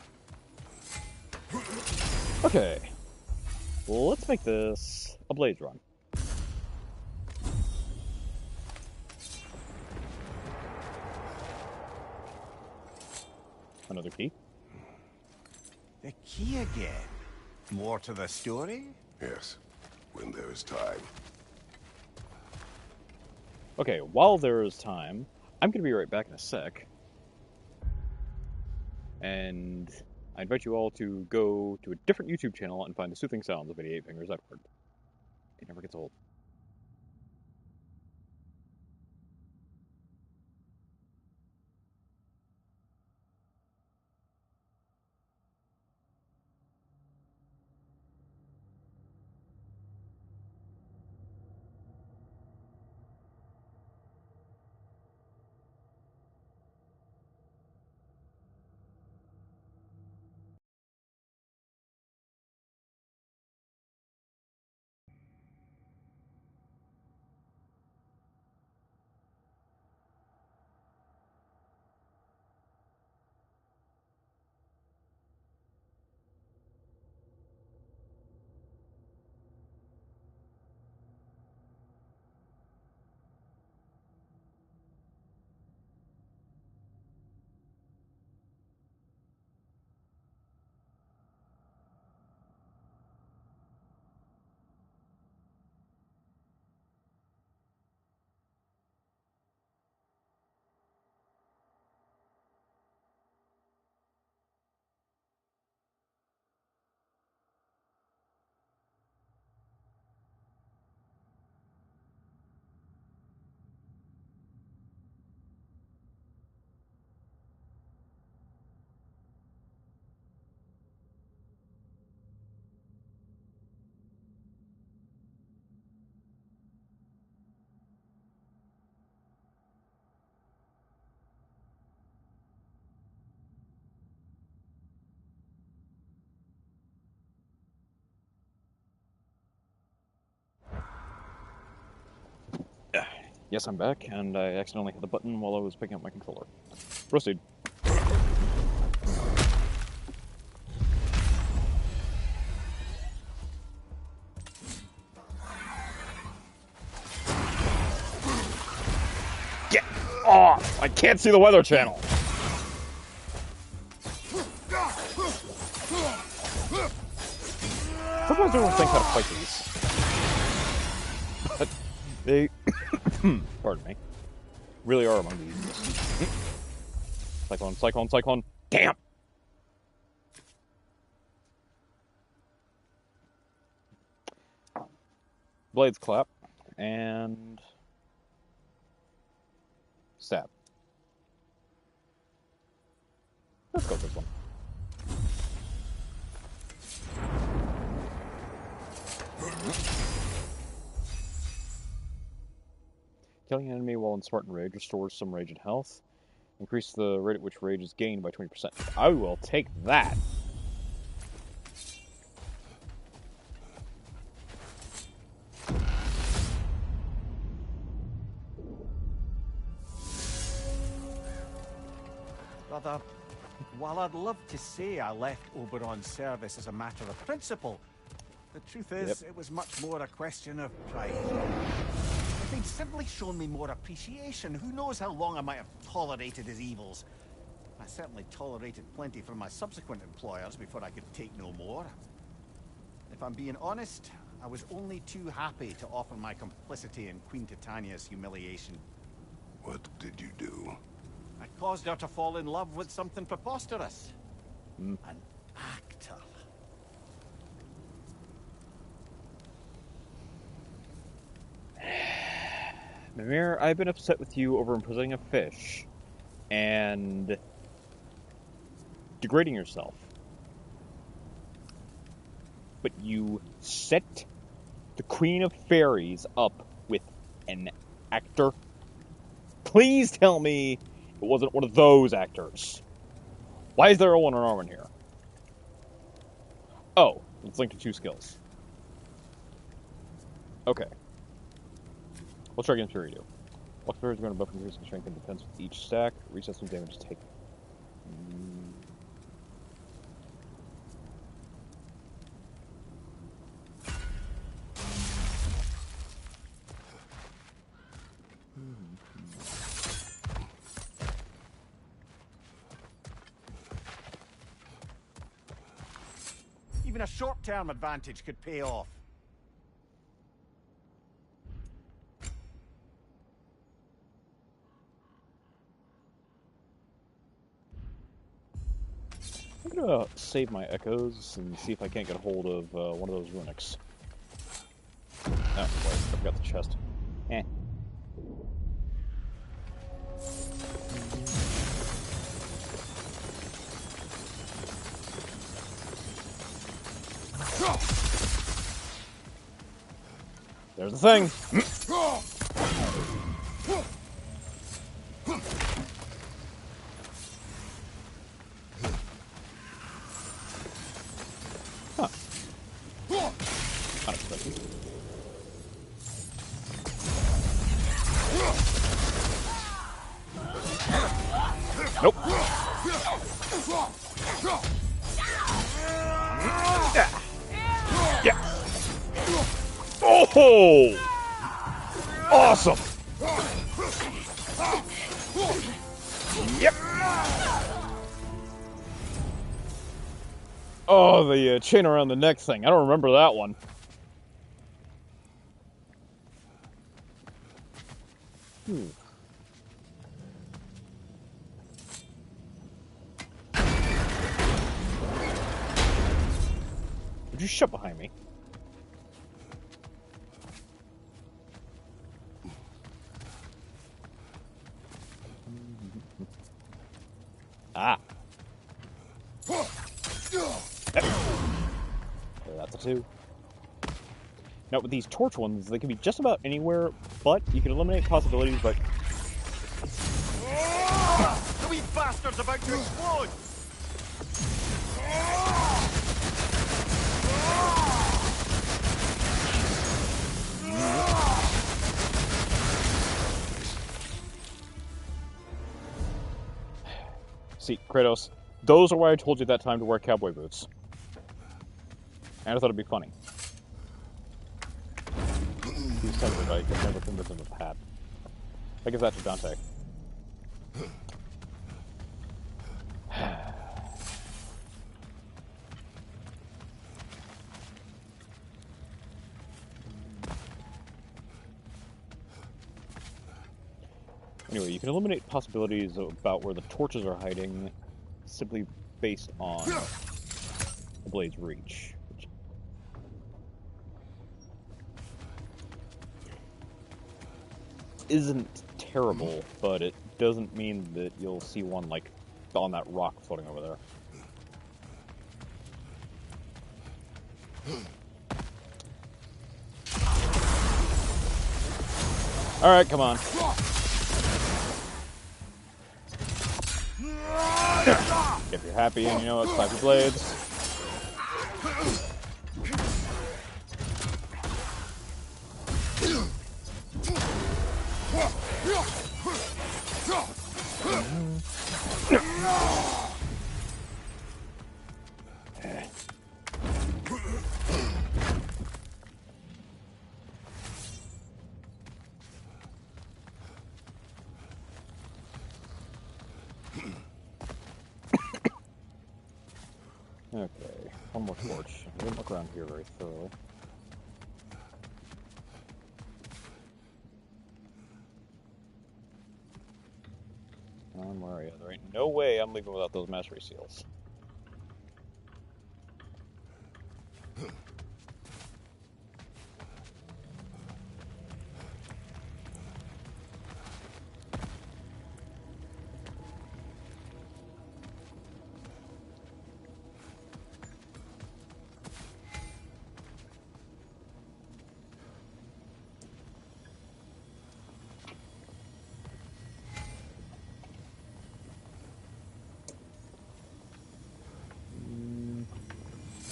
Okay. Well, let's make this a blaze run. Another key. The key again. More to the story? Yes, when there is time. Okay, while there is time, I'm going to be right back in a sec. And I invite you all to go to a different YouTube channel and find the soothing sounds of 88 Fingers Upward. It never gets old. Yes, I'm back, and I accidentally hit the button while I was picking up my controller. Proceed. Get off! I can't see the Weather Channel! Sometimes I don't think how to fight these. But they, pardon me, really are among the easiest. Cyclone, cyclone, cyclone. Damn! Blades clap. And stab. Let's go with this one. Killing an enemy while in Spartan Rage restores some rage and health. Increase the rate at which rage is gained by 20%. I will take that. Brother, while I'd love to say I left Oberon's service as a matter of principle, the truth is, it was much more a question of pride. If he'd simply shown me more appreciation, who knows how long I might have tolerated his evils. I certainly tolerated plenty from my subsequent employers before I could take no more. If I'm being honest, I was only too happy to offer my complicity in Queen Titania's humiliation. What did you do? I caused her to fall in love with something preposterous. An actor. Mimir, I've been upset with you over imprisoning a fish and degrading yourself. But you set the Queen of Fairies up with an actor? Please tell me it wasn't one of those actors. Why is there a one arm in here? Oh, it's linked to 2 skills. Okay. Let's try against Fury 2. Walk Fairies are going to buff increasing strength and defense with each stack. Resets some damage taken. Even a short-term advantage could pay off. I'm gonna save my echoes and see if I can't get a hold of one of those runics. Oh, wait, I forgot the chest. Eh. There's the thing! Huh. Unexpected. Nope. Yeah. Oh! Awesome! Yep. Oh, the chain around the neck thing. I don't remember that one. Would you shut behind me? Ah. That's a 2. Now, with these torch ones, they can be just about anywhere, but you can eliminate possibilities, but... The wee bastard's about to explode! See, Kratos, those are why I told you that time to wear cowboy boots. And I thought it'd be funny. He was telling me that I could never convince him of hat. I give that to Dante. Anyway, you can eliminate possibilities about where the torches are hiding simply based on the blade's reach. Which isn't terrible, but it doesn't mean that you'll see one, like, on that rock floating over there. Alright, come on. If you're happy and you know it, clap your blades. Okay, one more torch. I didn't look around here very thoroughly. Where are you? There ain't no way I'm leaving without those mastery seals.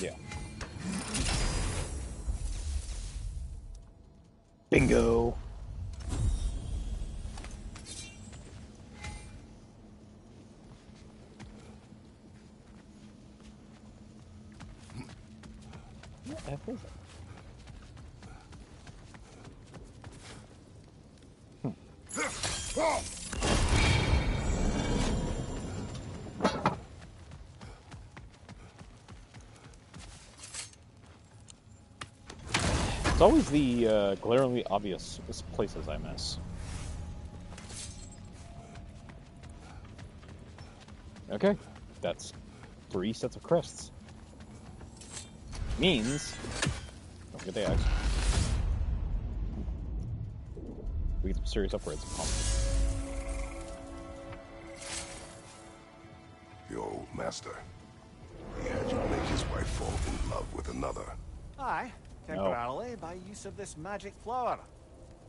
Yeah. Bingo! What the F is it? It's always the glaringly obvious places I miss. Okay, that's 3 sets of crests. Means, don't forget the axe. We get some serious upgrades. The old master. He had you make his wife fall in love with another. Aye, temporarily by use of this magic flower.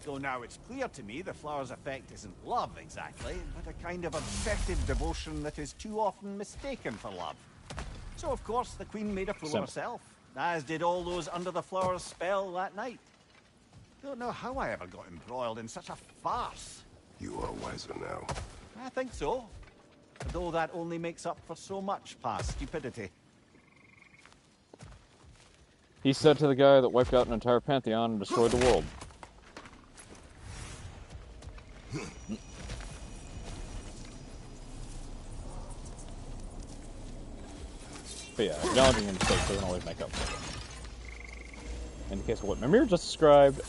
Though now it's clear to me the flower's effect isn't love exactly, but a kind of obsessive devotion that is too often mistaken for love. So of course the queen made a fool of herself, as did all those under the flower's spell that night. Don't know how I ever got embroiled in such a farce. You are wiser now. I think so. Though that only makes up for so much past stupidity. He said to the guy that wiped out an entire pantheon and destroyed the world. But yeah, acknowledging a mistake doesn't always make up for it. In the case of what Mimir just described,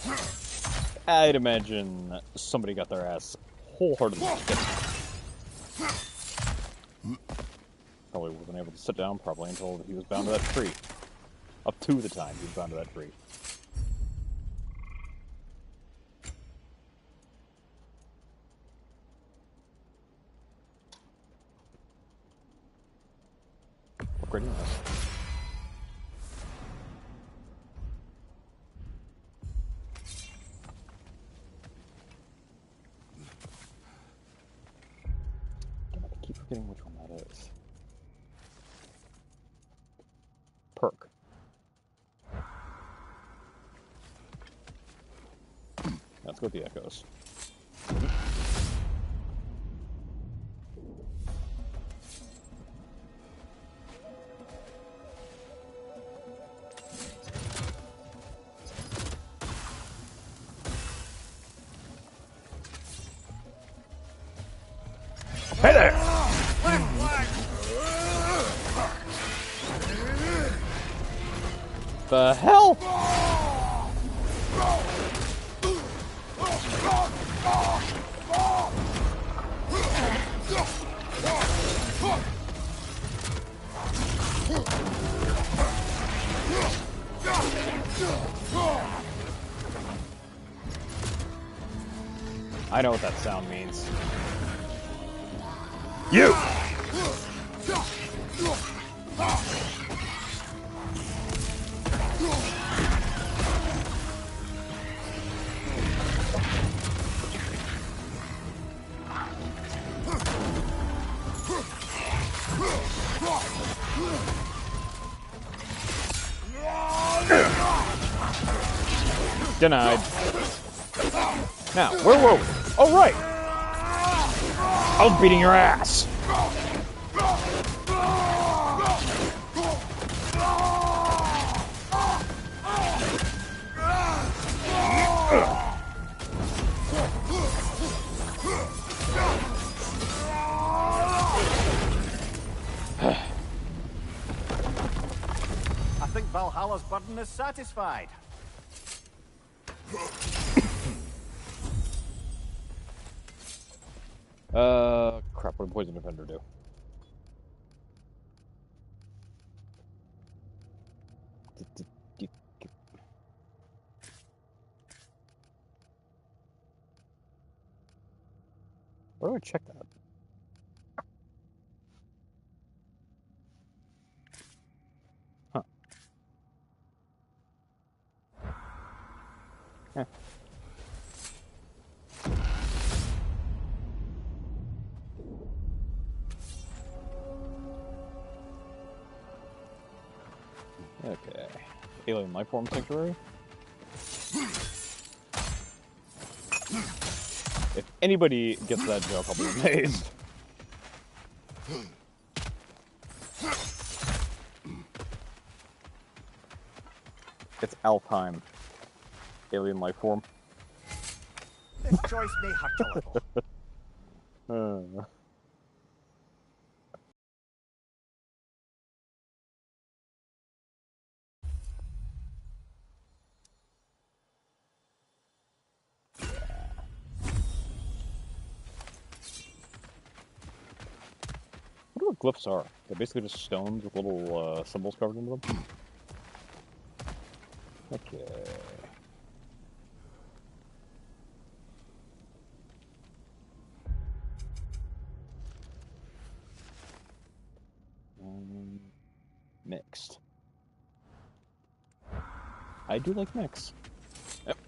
I'd imagine somebody got their ass wholeheartedly kicked. Probably wasn't able to sit down properly until he was bound to that tree. Up to the time he was bound to that tree. Upgrading this. Damn it, I keep forgetting which one that is. Perk. Let's go with the echoes. Hey there! The hell? I know what that sound means. You! Denied. Now, where were we? Oh, right! I was beating your ass! I think Valhalla's burden is satisfied. Crap, what did Poison Defender do? Where do I check that? Huh. Eh. Okay. Alien Lifeform Sanctuary? If anybody gets that joke, I'll be amazed. It's Alfheim. Alien Lifeform. This choice may hurt a little. I wonder what glyphs are. They're basically just stones with little symbols carved into them. Okay. Mixed. I do like mix. Yep.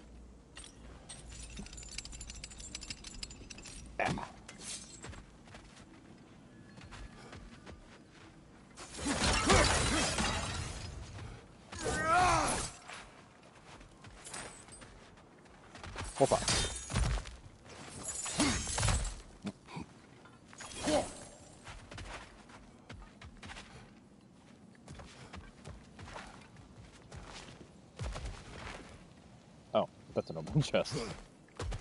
Hold on. Oh, that's an open chest.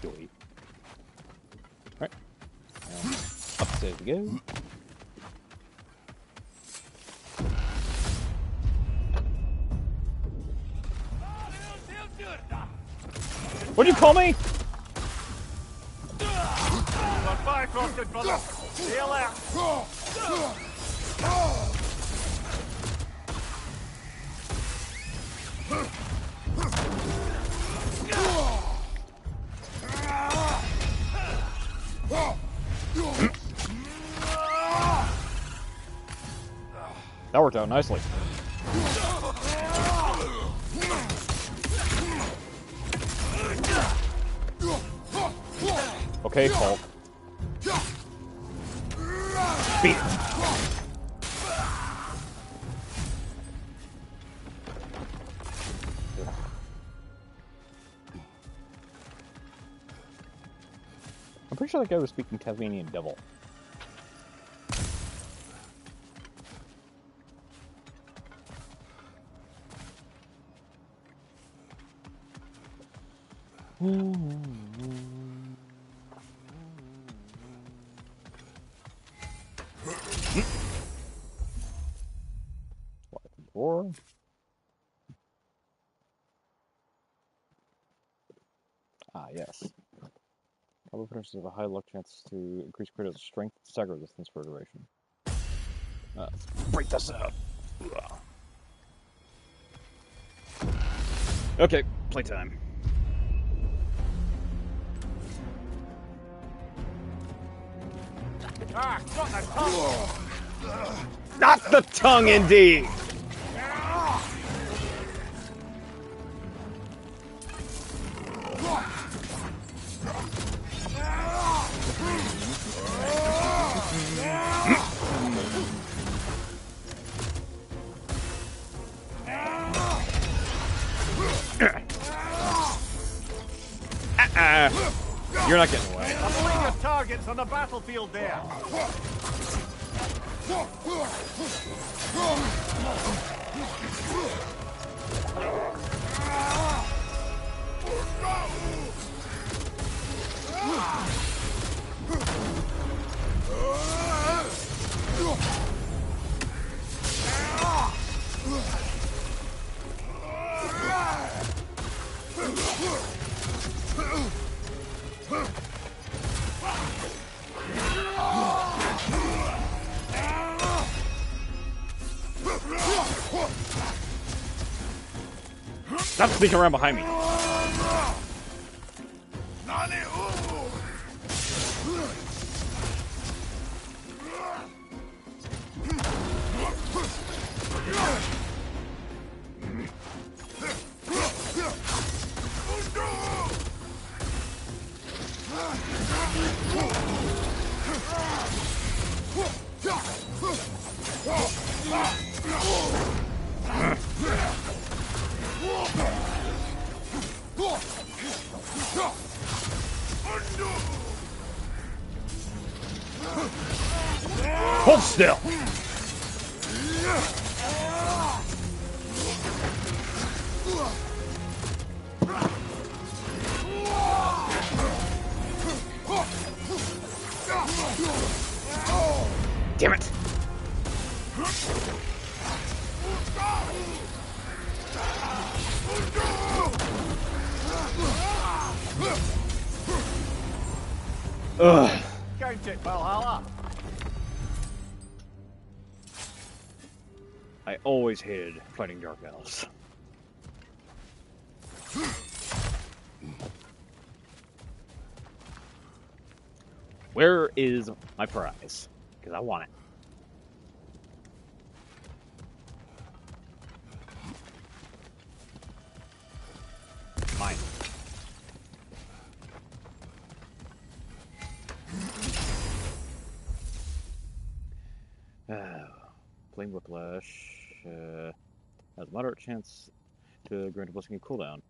Delete. Alright. Upstairs we go. What do you call me? Goodbye, Frosted brother. See you later. That worked out nicely. Okay, Hulk. Beat him. I'm pretty sure that guy was speaking Tasmanian Devil. 4. Ah, yes. Combo finishes have a high luck chance to increase critical strength, stagger resistance for a duration. Let's break this out. Okay, playtime. Ah, not the tongue! Not the tongue, indeed! You're not getting away. I believe your target's on the battlefield there. Stop sneaking around behind me. Hold still. Damn it. Ugh. Count it, Valhalla. I always hated fighting Dark Elves. Where is my prize? Because I want it. Mine. Flame Whiplash has a moderate chance to grant a blessing cooldown.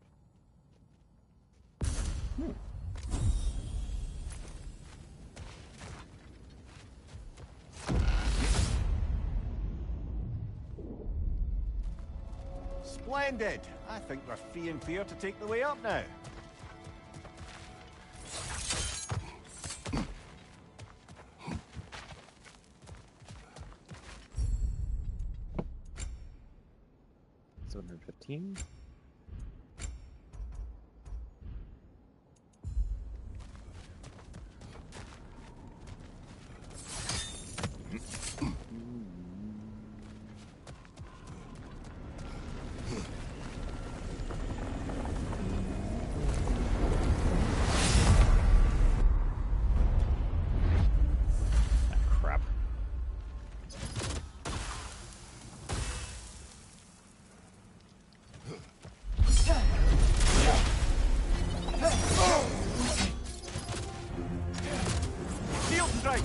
Splendid. I think we're free and fair to take the way up now. $715. Crap. Field strike.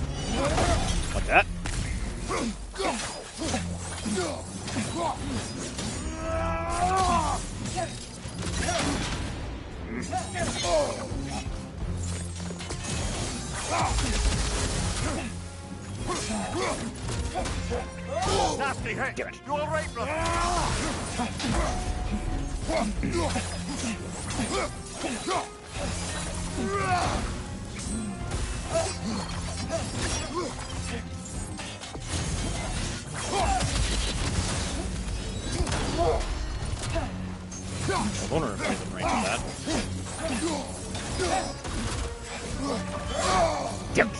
Like that. Nasty hit. Damn it. You all right, brother? I was wondering if he's in range of that. Damn it!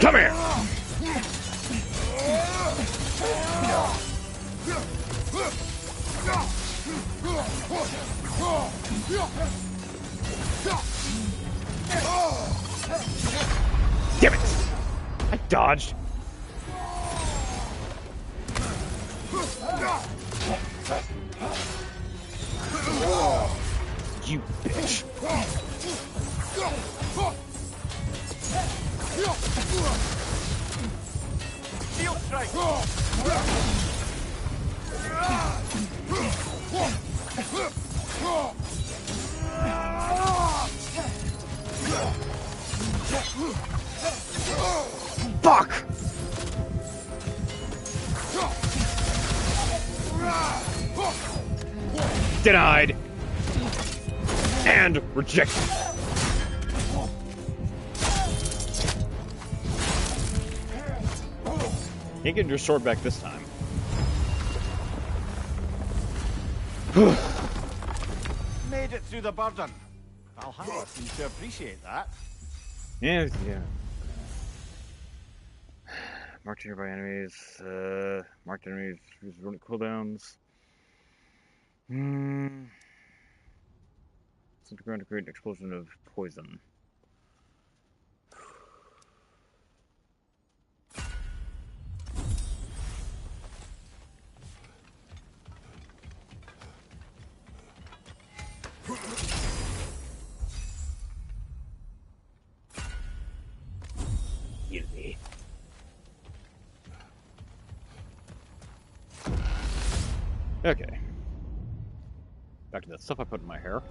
Come here! Damn it! I dodged. You bitch. Shield strike! Fuck! Denied. And rejected. Ain't getting your sword back this time. Made it through the burden. Valhalla seems to appreciate that. Yeah. Marked nearby enemies. Marked enemies use running cooldowns. Sent to ground to create an explosion of poison. Easy. Okay. Back to that stuff I put in my hair.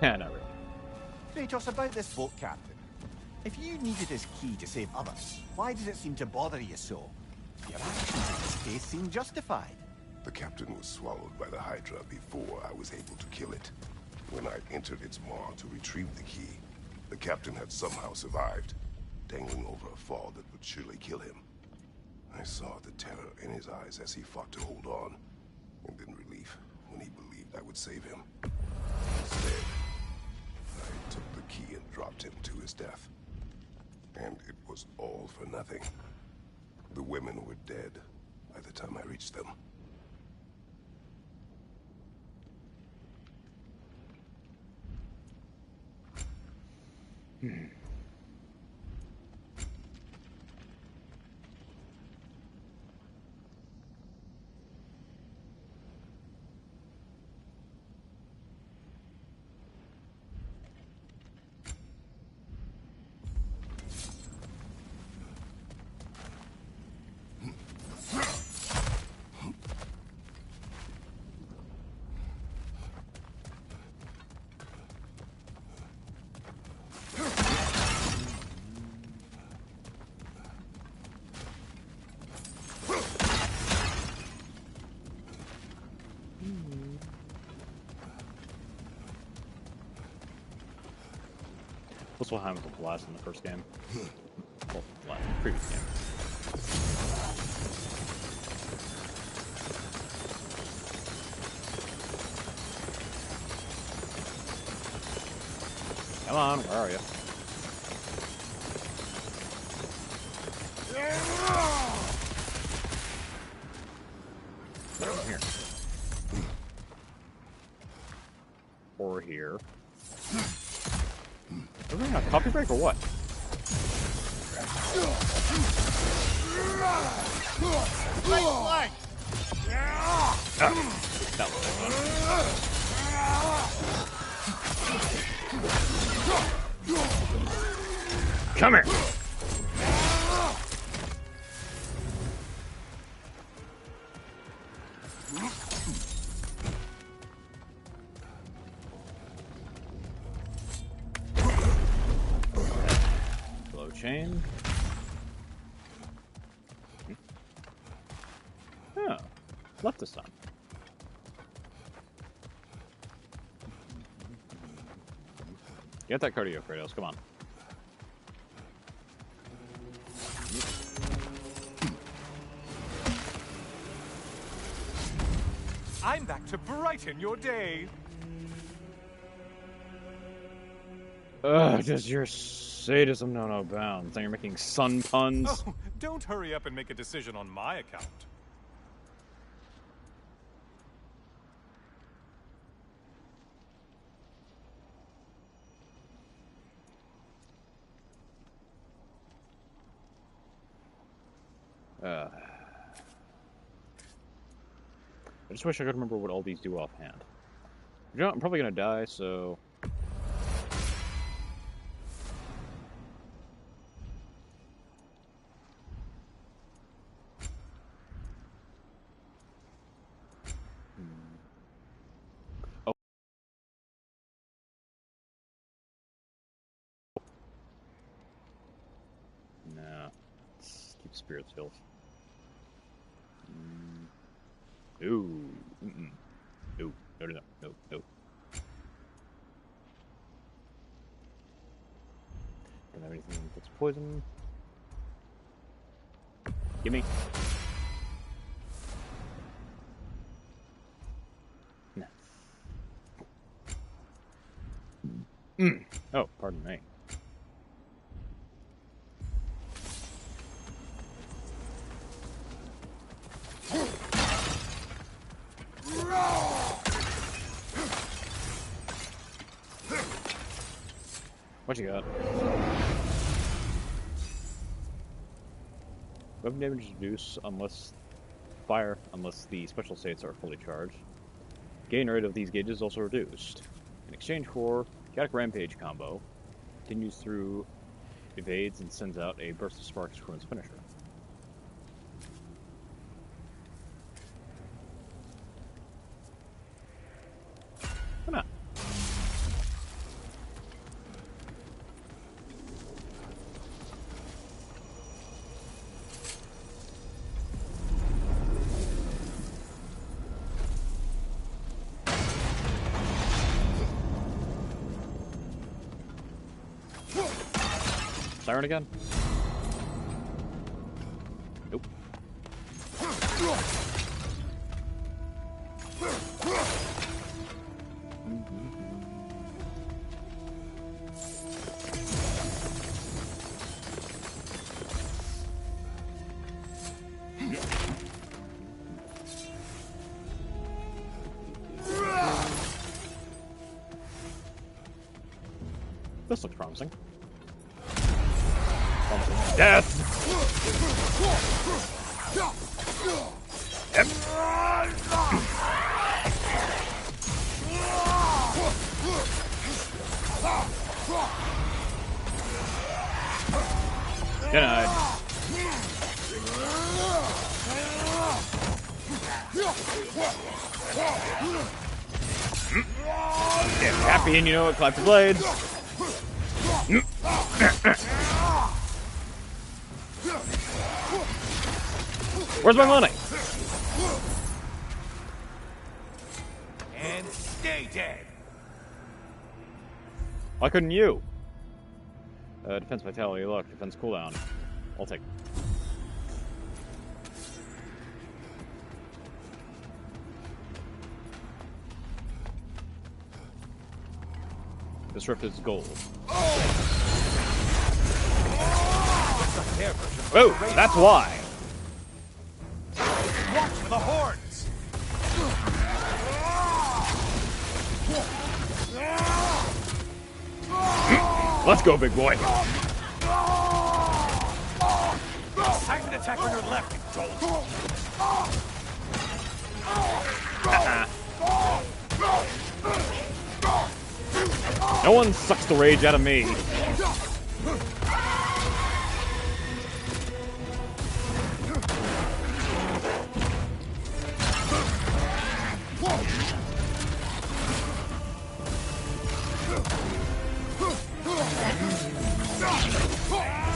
Not really. Kratos, about this boat captain. If you needed his key to save others, why did it seem to bother you so? Your actions in this case seem justified. The captain was swallowed by the Hydra before I was able to kill it. When I entered its maw to retrieve the key, the captain had somehow survived, dangling over a fall that would surely kill him. I saw the terror in his eyes as he fought to hold on, and then relief when he believed I would save him. Instead, I took the key and dropped him to his death. And it was all for nothing. The women were dead by the time I reached them. That's what happened with the blast in the first game. Well, the previous game. Come on, where are you? Over here. Or here. Are we on a copy break or what? That was fun. Come here. Chain. left this time. Get that cardio, Kratos. Come on. I'm back to brighten your day. Ugh, does your sadism know no bounds? Now you're making sun puns. Oh, don't hurry up and make a decision on my account. I just wish I could remember what all these do offhand. You know, I'm probably gonna die, so... Oh. No. Let's keep spirits healed. Ooh. Mm-mm. No. No, no, no, no, no. Don't have anything that's poison. Gimme. No. Oh, pardon me. What you got? Weapon damage reduce unless the special states are fully charged. Gain rate of these gauges also reduced. In exchange for Chaotic Rampage combo, continues through evades and sends out a burst of sparks for its finisher. Come on. Siren again? Nope. This looks promising. Death! Yep. Denied. Get happy and you know it, clap your blades. Where's my money? And stay dead. Why couldn't you? Defense vitality, look, defense cooldown. I'll take it. This rift is gold. Oh, that's why. Watch for the horns. Let's go, big boy. Time to attack on your left, you dolt. No one sucks the rage out of me.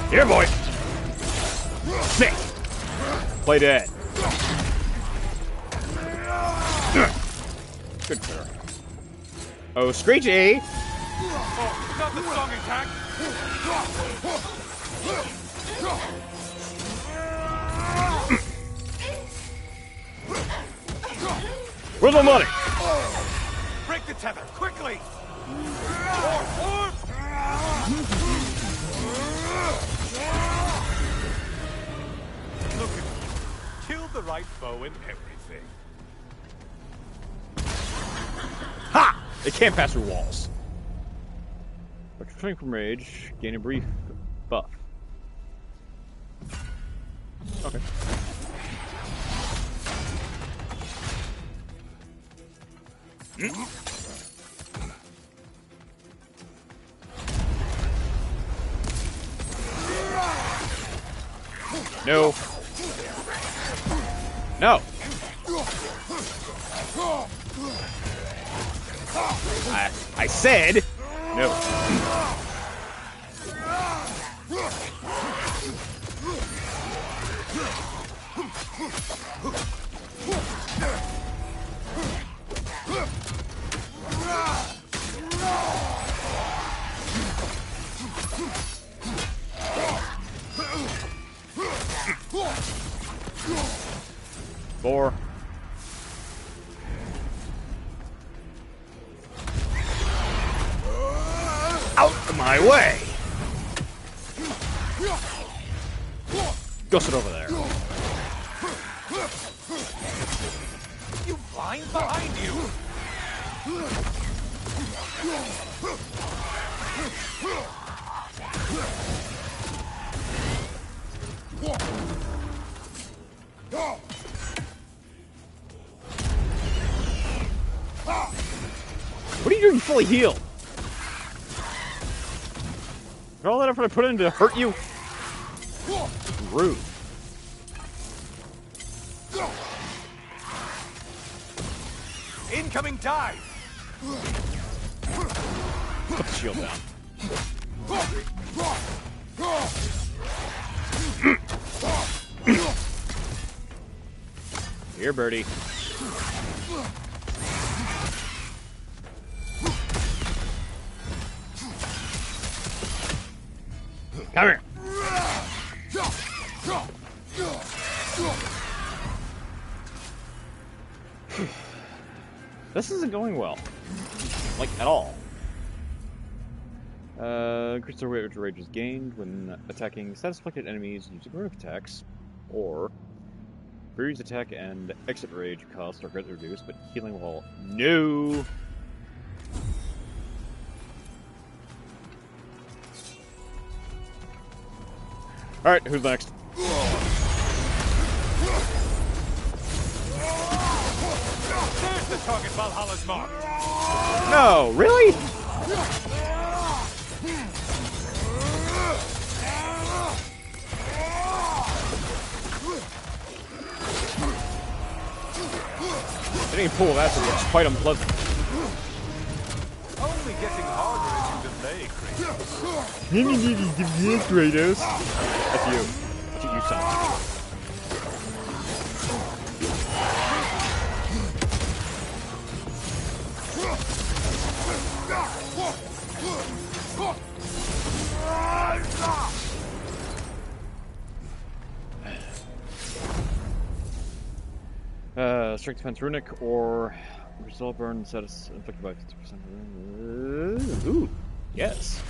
Here, boy. Sick. Play dead. Good clear. Oh, Screechy! Oh, not the song attack! Where's my money? Break the tether, quickly! Look at you. Killed the right foe and everything. Ha! They can't pass through walls. Returning from rage, gain a brief buff. Okay. No. No. I said no. Four. Out of my way! Go sit over there. You blind behind you! What are you doing fully healed? All that effort I put in to hurt you? Rude. Incoming dive! Put the shield down. Here, birdie. Come here. This isn't going well. Like, at all. Increase the rate which rage is gained when attacking status-afflicted enemies using rune attacks, or Breeze attack and exit rage costs are greatly reduced, but healing will... No! Alright, who's next? There's the target Valhalla's mark! No, really? Getting pull of acid is quite unpleasant. Only getting harder as you delay, Kratos. Kratos. That's you. That's what you sound like. Strength defense runic or result burn status inflicted by 50%. Ooh, yes.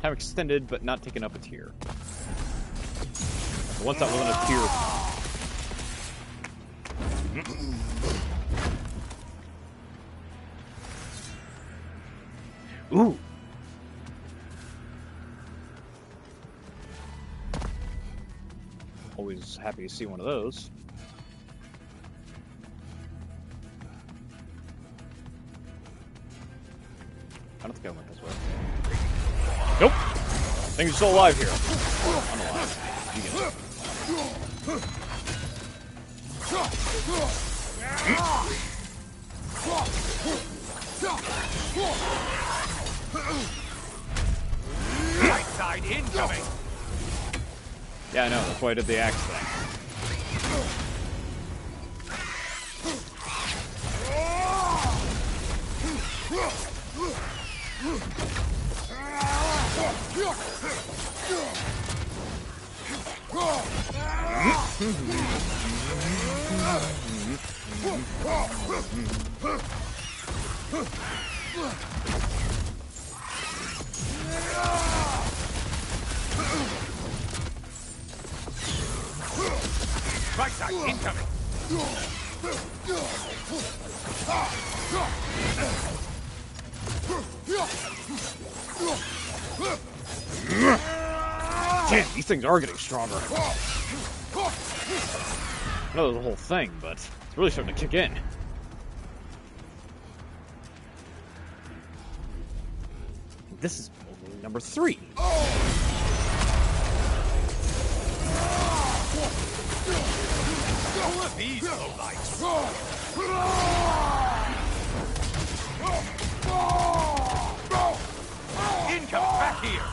Have extended but not taken up a tier. Once that wasn't a tier. Ooh. Always happy to see one of those. I don't think I went this way. Nope! Things are still alive here. I'm alive. You get it. Right side incoming! Yeah, I know. That's why I did the axe thing. Right side, incoming. Damn, these things are getting stronger. I know there's a whole thing, but it's really starting to kick in. This is only number 3. Who are these lowlights? Incoming, back here.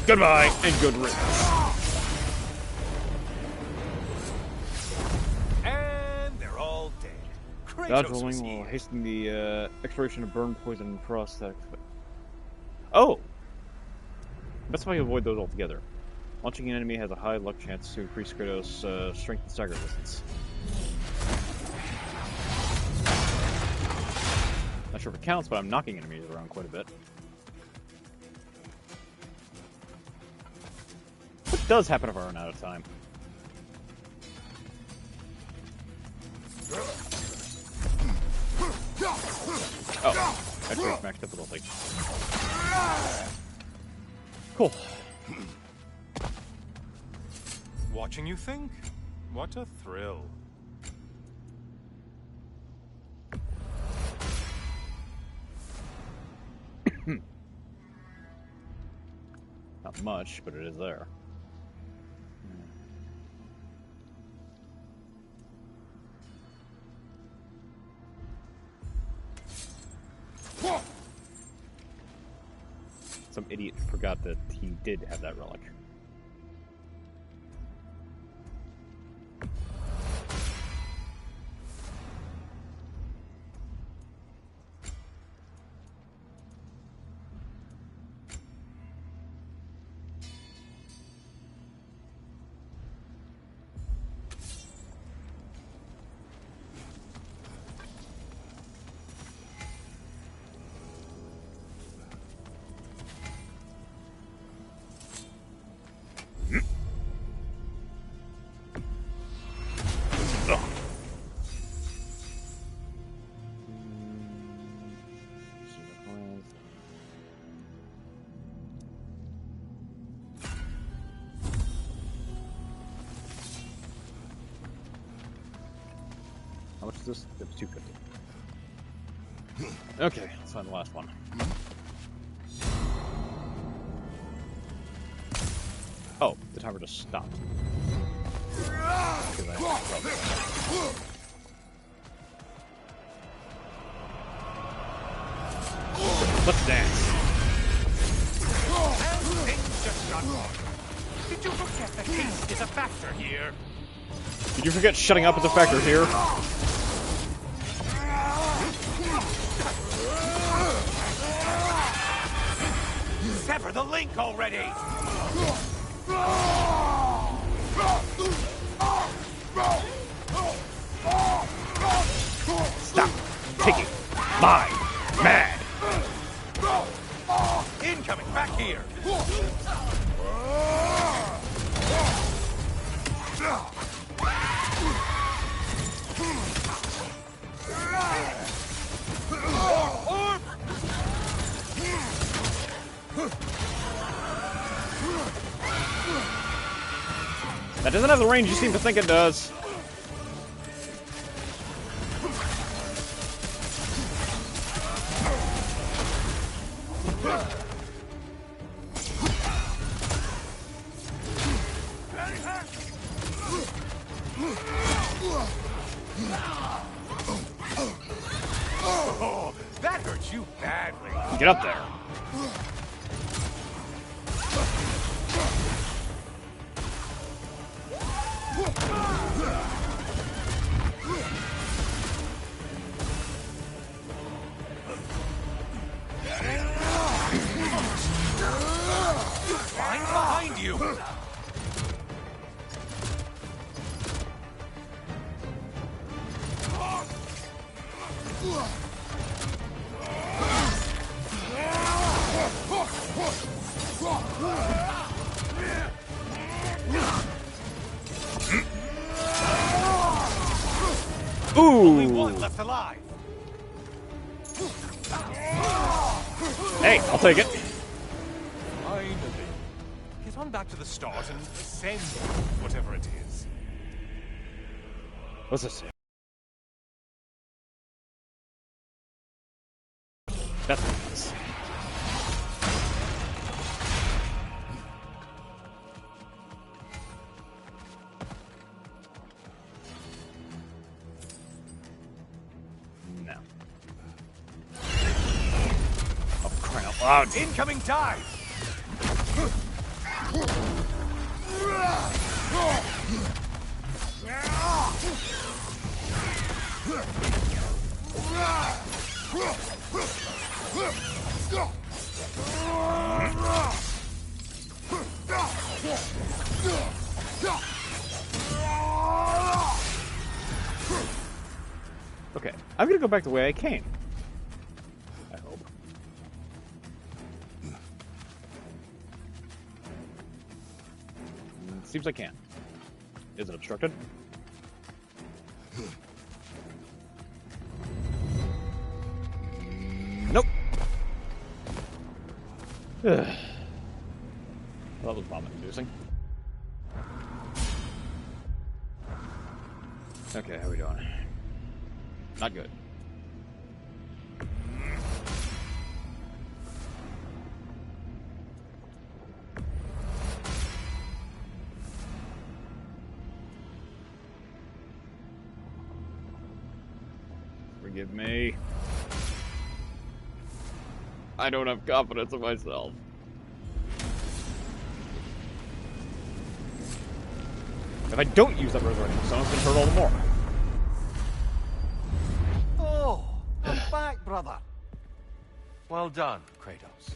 Goodbye and good riddance. And they're all dead. Dodge Kratos was rolling will here. hasten the expiration of burn, poison, and prosthetics. Oh! That's how you avoid those altogether. Launching an enemy has a high luck chance to increase Kratos' strength and stagger resistance. Not sure if it counts, but I'm knocking enemies around quite a bit. What does happen if I run out of time? Oh, that's great max difficulty. Cool. Watching you think? What a thrill. Not much, but it is there. Some idiot forgot that he did have that relic. How much is this? It's 250. Okay, let's find the last one. Oh, the timer just stopped. Let's dance. And things just got wrong. Did you forget that haste is a factor here? Did you forget shutting up is a factor here? Sever the link already! Stop taking my mad. Incoming, back here! That doesn't have the range you seem to think it does. Get up there. I'm behind you. Only Ooh! one left alive. Hey, I'll take it. Finally. Get on back to the start and send whatever it is. What's this? That's what it is. No. Oh, crying out loud. Incoming dive. Okay, I'm gonna go back the way I came. I hope. Seems I can. Is it obstructed? Nope. Well, that was vomit-inducing. Okay, how are we doing? Not good. Forgive me. I don't have confidence in myself. If I don't use that resurrection stone, it's gonna hurt all the more. Oh, come back, brother. Well done, Kratos.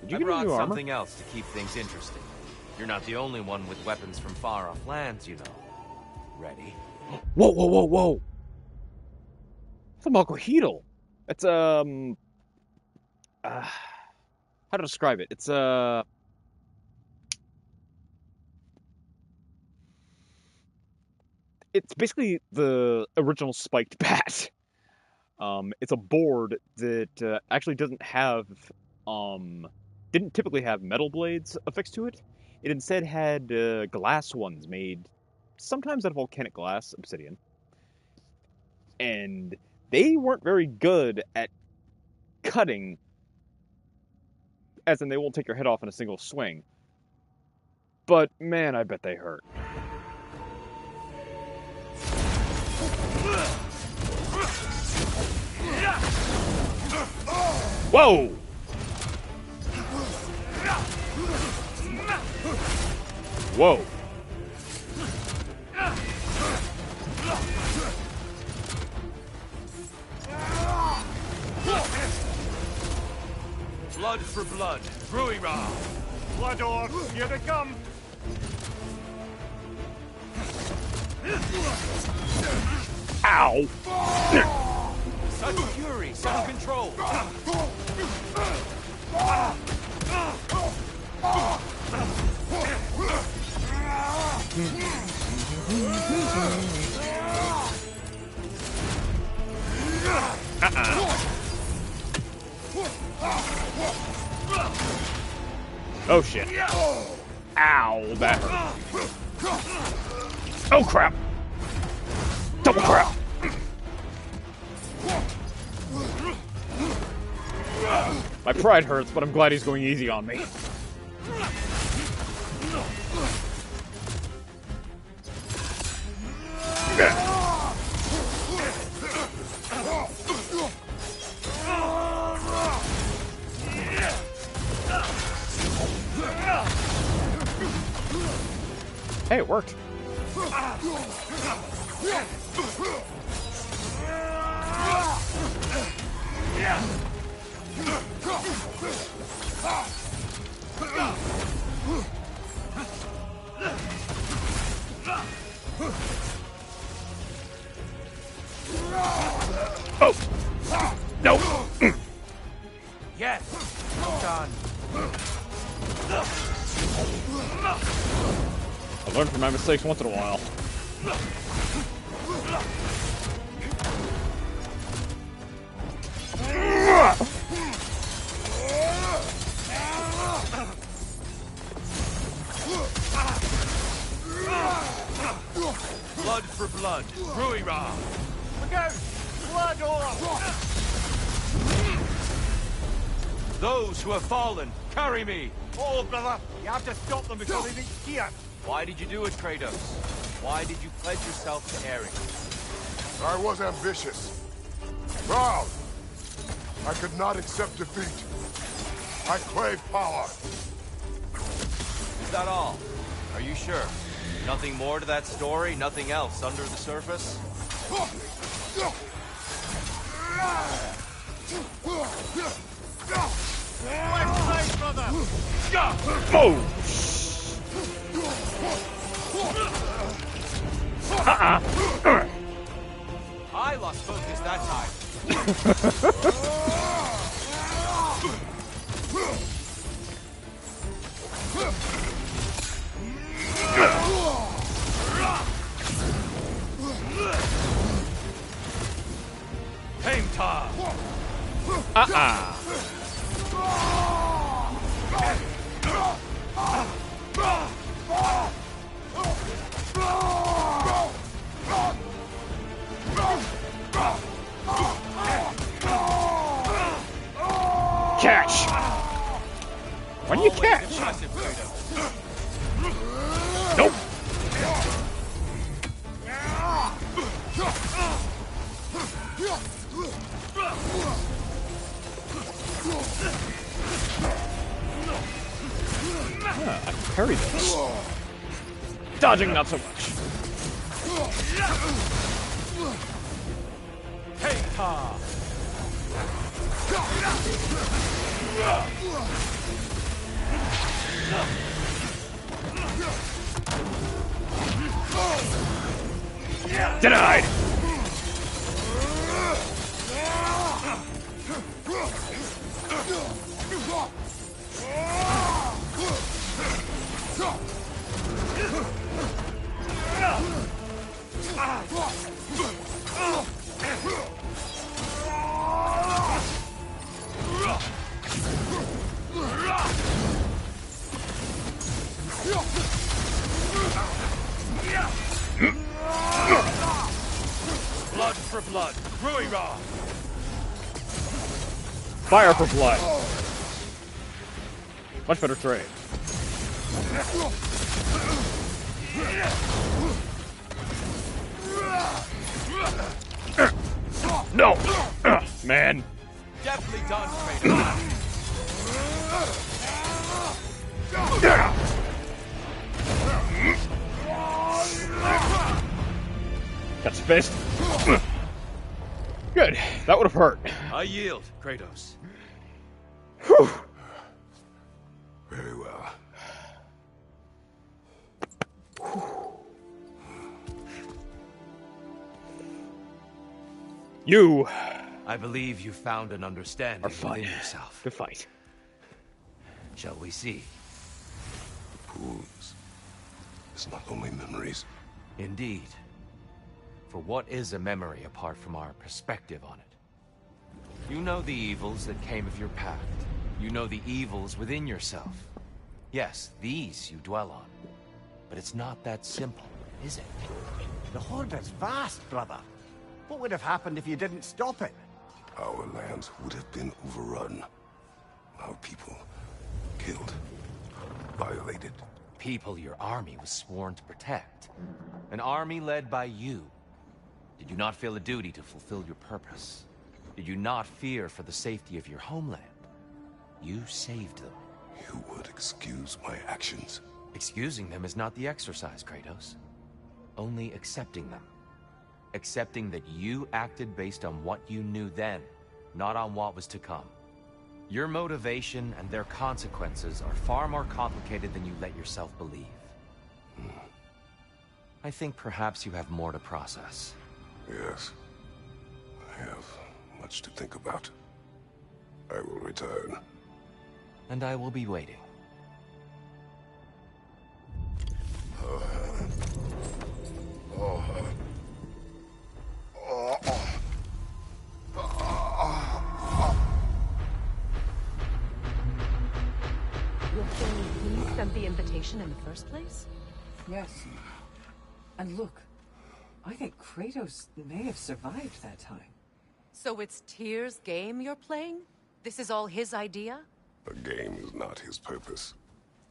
Did you I get brought new armor? something else to keep things interesting. You're not the only one with weapons from far-off lands, you know. Ready? Whoa, whoa, whoa, whoa! It's a Malkohedal. It's how to describe it? It's it's basically the original spiked bat. It's a board that actually doesn't have didn't typically have metal blades affixed to it. It instead had glass ones made sometimes out of volcanic glass, obsidian. And they weren't very good at cutting, as in they won't take your head off in a single swing. But man, I bet they hurt. Whoa! Whoa! Blood for blood. Bruira. Blood orcs, here they come. Ow! Sudden fury, sudden control. Oh shit. Ow, that hurt. Oh crap! Double crap! My pride hurts, but I'm glad he's going easy on me. Hey, it worked. Oh! No! Yes! Well done. I learn from my mistakes once in a while. Blood for blood. Ruira. Look out! Blood or... Those who have fallen, carry me. Oh, brother! You have to stop them before they reach here. Why did you do it, Kratos? Why did you pledge yourself to Ares? I was ambitious. Proud. I could not accept defeat. I crave power. Is that all? Are you sure? Nothing more to that story? Nothing else under the surface? Left side, brother! Oh! I lost focus that time. Game time! Catch! Why do you catch? Impressive, Kratos. Nope! Ah, I can parry this. Dodging not so much. Hey, ta! Denied! Blood for blood. Ruira! Fire for blood. Much better trade. No! Man. Deftly done, Kratos. Got spaced. Good. That would have hurt. I yield, Kratos. Whew. Very well. You I believe you found an understanding are fine. within yourself. Good fight. Shall we see? Pools. It's not only memories. Indeed. For what is a memory apart from our perspective on it? You know the evils that came of your pact. You know the evils within yourself. Yes, these you dwell on. But it's not that simple, is it? The Horde is vast, brother. What would have happened if you didn't stop it? Our lands would have been overrun. Our people killed, violated. People your army was sworn to protect. An army led by you. Did you not feel a duty to fulfill your purpose? Did you not fear for the safety of your homeland? You saved them. You would excuse my actions. Excusing them is not the exercise, Kratos. Only accepting them. Accepting that you acted based on what you knew then, not on what was to come. Your motivation and their consequences are far more complicated than you let yourself believe. I think perhaps you have more to process. Yes. I have much to think about. I will return. And I will be waiting. You're saying he sent the invitation in the first place? Yes. And look, I think Kratos may have survived that time. So it's Tyr's game you're playing? This is all his idea? A game is not his purpose.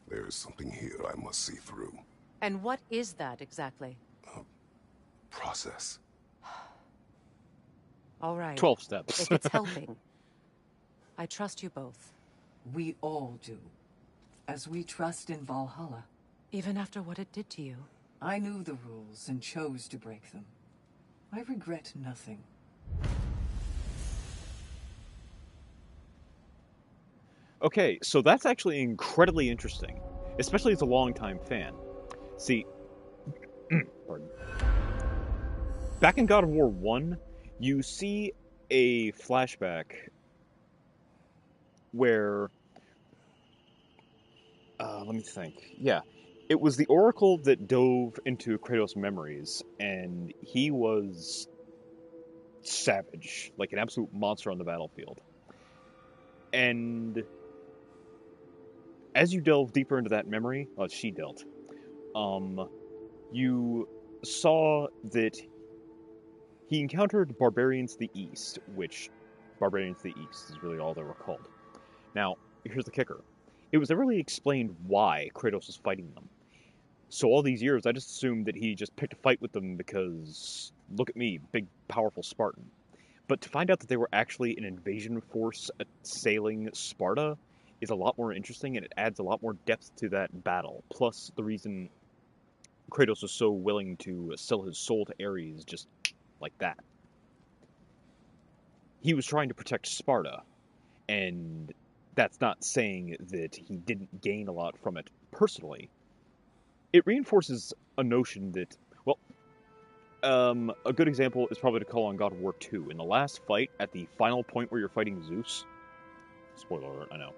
There is something here I must see through. And what is that exactly? Process. All right. 12 steps. If it's helping. I trust you both. We all do. As we trust in Valhalla. Even after what it did to you. I knew the rules and chose to break them. I regret nothing. Okay, so that's actually incredibly interesting, especially as a longtime fan. See, pardon. Back in God of War 1, you see a flashback where, let me think. Yeah, it was the Oracle that dove into Kratos' memories, and he was savage, like an absolute monster on the battlefield. And as you delve deeper into that memory, she delved, you saw that he encountered barbarians to the east, which barbarians to the east is really all they were called. Now, here's the kicker. It was never really explained why Kratos was fighting them. So all these years, I just assumed that he just picked a fight with them because, look at me, big, powerful Spartan. But to find out that they were actually an invasion force assailing Sparta is a lot more interesting, and it adds a lot more depth to that battle. Plus, the reason Kratos was so willing to sell his soul to Ares just like that. He was trying to protect Sparta, and that's not saying that he didn't gain a lot from it personally. It reinforces a notion that, well, a good example is probably to call on God of War 2. In the last fight, at the final point where you're fighting Zeus, spoiler alert, I know,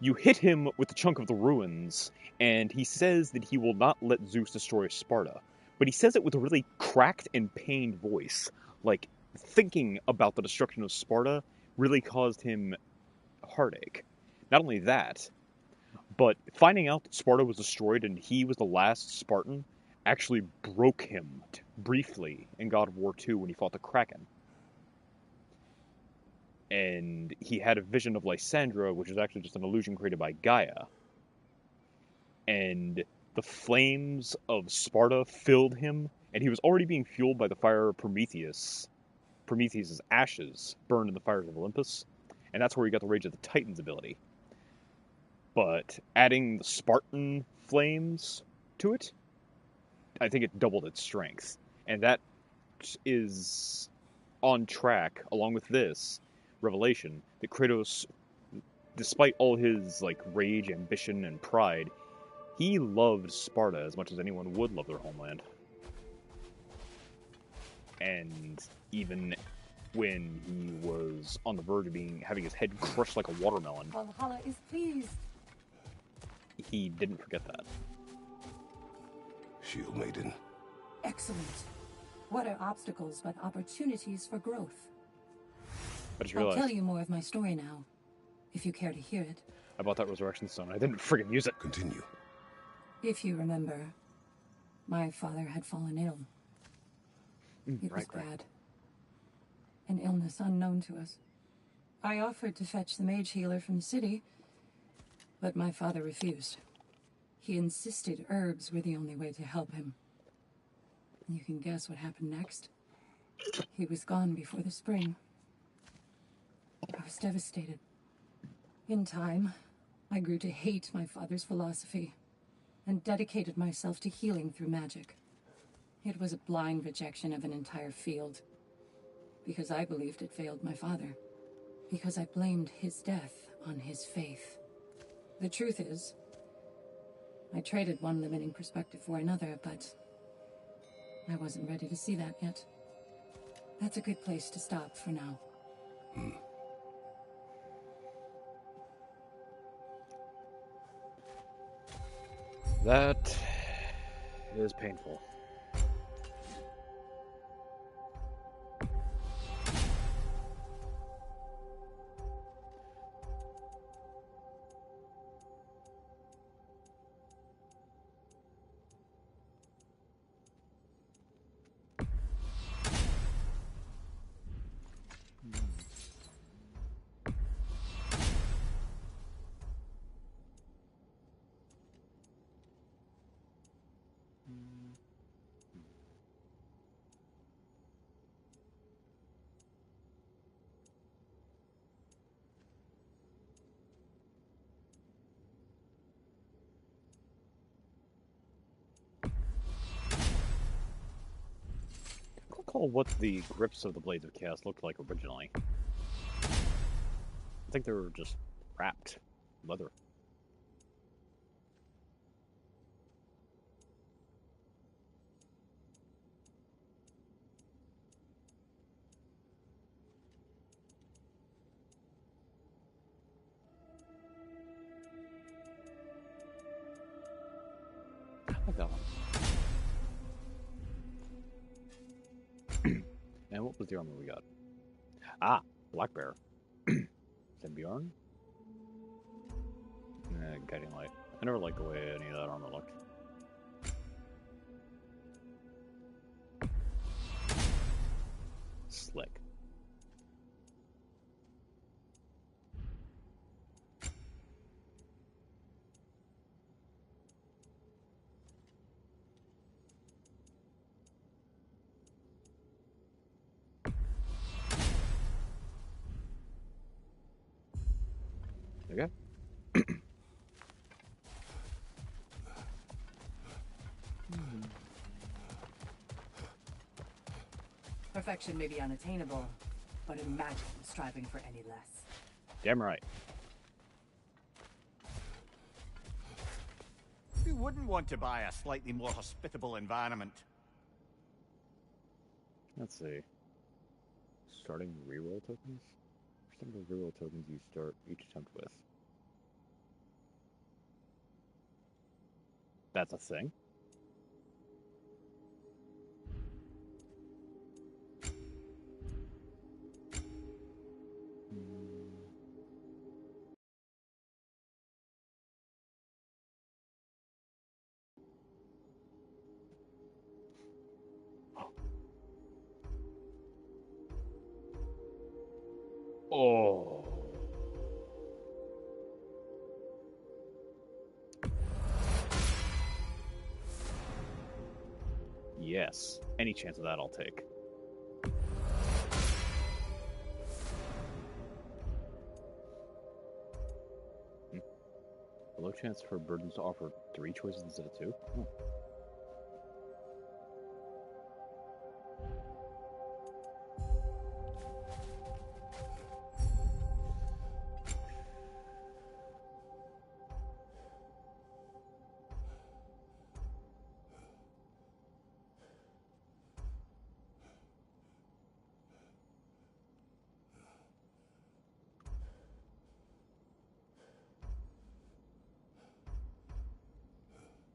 you hit him with the chunk of the ruins, and he says that he will not let Zeus destroy Sparta. But he says it with a really cracked and pained voice. Like, thinking about the destruction of Sparta really caused him heartache. Not only that, but finding out that Sparta was destroyed and he was the last Spartan actually broke him briefly in God of War 2 when he fought the Kraken. And he had a vision of Lysandra, which was actually just an illusion created by Gaia. And the flames of Sparta filled him, and he was already being fueled by the fire of Prometheus. Prometheus' ashes burned in the fires of Olympus, and that's where he got the Rage of the Titans ability. But adding the Spartan flames to it, I think it doubled its strength. And that is on track, along with this revelation, that Kratos, despite all his rage, ambition, and pride, he loved Sparta as much as anyone would love their homeland. And even when he was on the verge of having his head crushed like a watermelon, Valhalla is pleased. he didn't forget that. Shield Maiden. Excellent. What are obstacles but opportunities for growth? I just I'll realized tell you more of my story now, if you care to hear it. I bought that Resurrection Stone. I didn't friggin' use it. Continue. If you remember, my father had fallen ill. It was bad. An illness unknown to us. I offered to fetch the mage healer from the city, but my father refused. He insisted herbs were the only way to help him. You can guess what happened next. He was gone before the spring. I was devastated. In time, I grew to hate my father's philosophy and dedicated myself to healing through magic. It was a blind rejection of an entire field, because I believed it failed my father, because I blamed his death on his faith. The truth is, I traded one limiting perspective for another, but I wasn't ready to see that yet. That's a good place to stop for now. That is painful. I don't recall what the grips of the Blades of Chaos looked like originally. I think they were just wrapped leather. I like that one. And what was the armor we got? Ah, Black Bear. Bjorn? Guiding Light. I never liked the way any of that armor looked. Slick. Okay. Perfection may be unattainable, but imagine striving for any less. Damn right. Who wouldn't want to buy a slightly more hospitable environment? Let's see. Starting reroll tokens? Some of the reroll tokens you start each attempt with. That's a thing. Oh. Yes. Any chance of that, I'll take. A low chance for burdens to offer 3 choices instead of 2? Oh.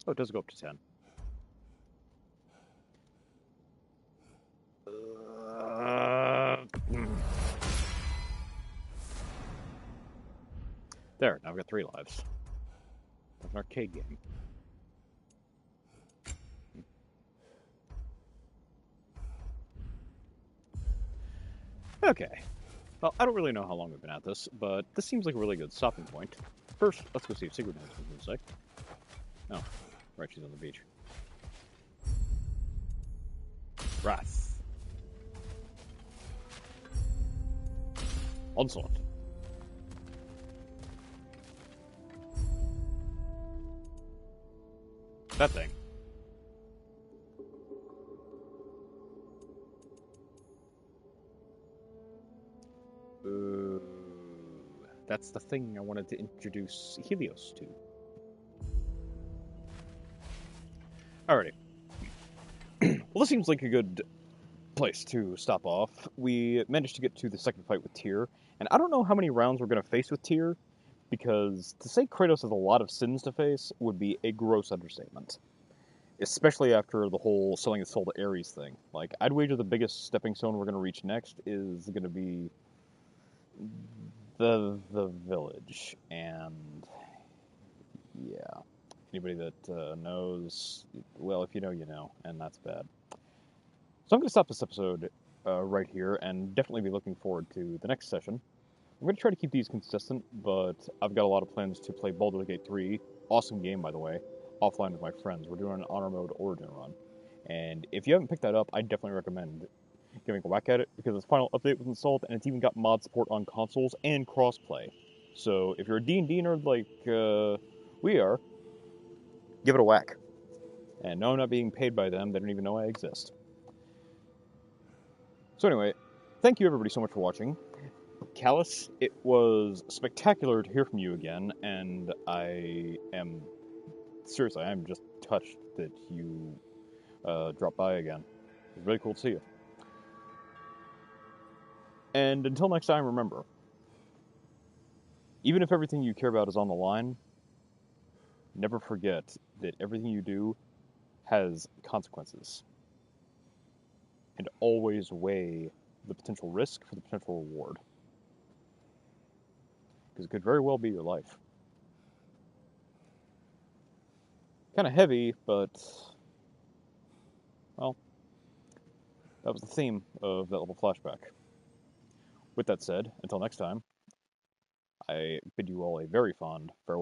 Oh, it does go up to 10. There, now I've got 3 lives. Like an arcade game. Okay. Well, I don't really know how long we've been at this, but this seems like a really good stopping point. First, let's go see if Sigrid knows what to say. Oh, right, she's on the beach. Wrath. Onslaught. That thing. That's the thing I wanted to introduce Helios to. Alrighty. Well, this seems like a good place to stop off. We managed to get to the second fight with Tyr, and I don't know how many rounds we're going to face with Tyr, because to say Kratos has a lot of sins to face would be a gross understatement. Especially after the whole selling his soul to Ares thing. Like, I'd wager the biggest stepping stone we're going to reach next is going to be the village, and yeah. Anybody that knows, well, if you know, you know, and that's bad. So I'm going to stop this episode right here, and definitely be looking forward to the next session. I'm going to try to keep these consistent, but I've got a lot of plans to play Baldur's Gate 3. Awesome game, by the way. Offline with my friends. We're doing an honor mode origin run. And if you haven't picked that up, I definitely recommend giving a whack at it, because its final update was installed, and it's even got mod support on consoles and crossplay. So if you're a D&D nerd like we are, give it a whack. And no, I'm not being paid by them. They don't even know I exist. So anyway, thank you everybody so much for watching. Callus, it was spectacular to hear from you again, and I am, seriously, I'm just touched that you dropped by again. It's really cool to see you. And until next time, remember, even if everything you care about is on the line, never forget that everything you do has consequences. And always weigh the potential risk for the potential reward. Because it could very well be your life. Kind of heavy, but, well, that was the theme of that little flashback. With that said, until next time, I bid you all a very fond farewell.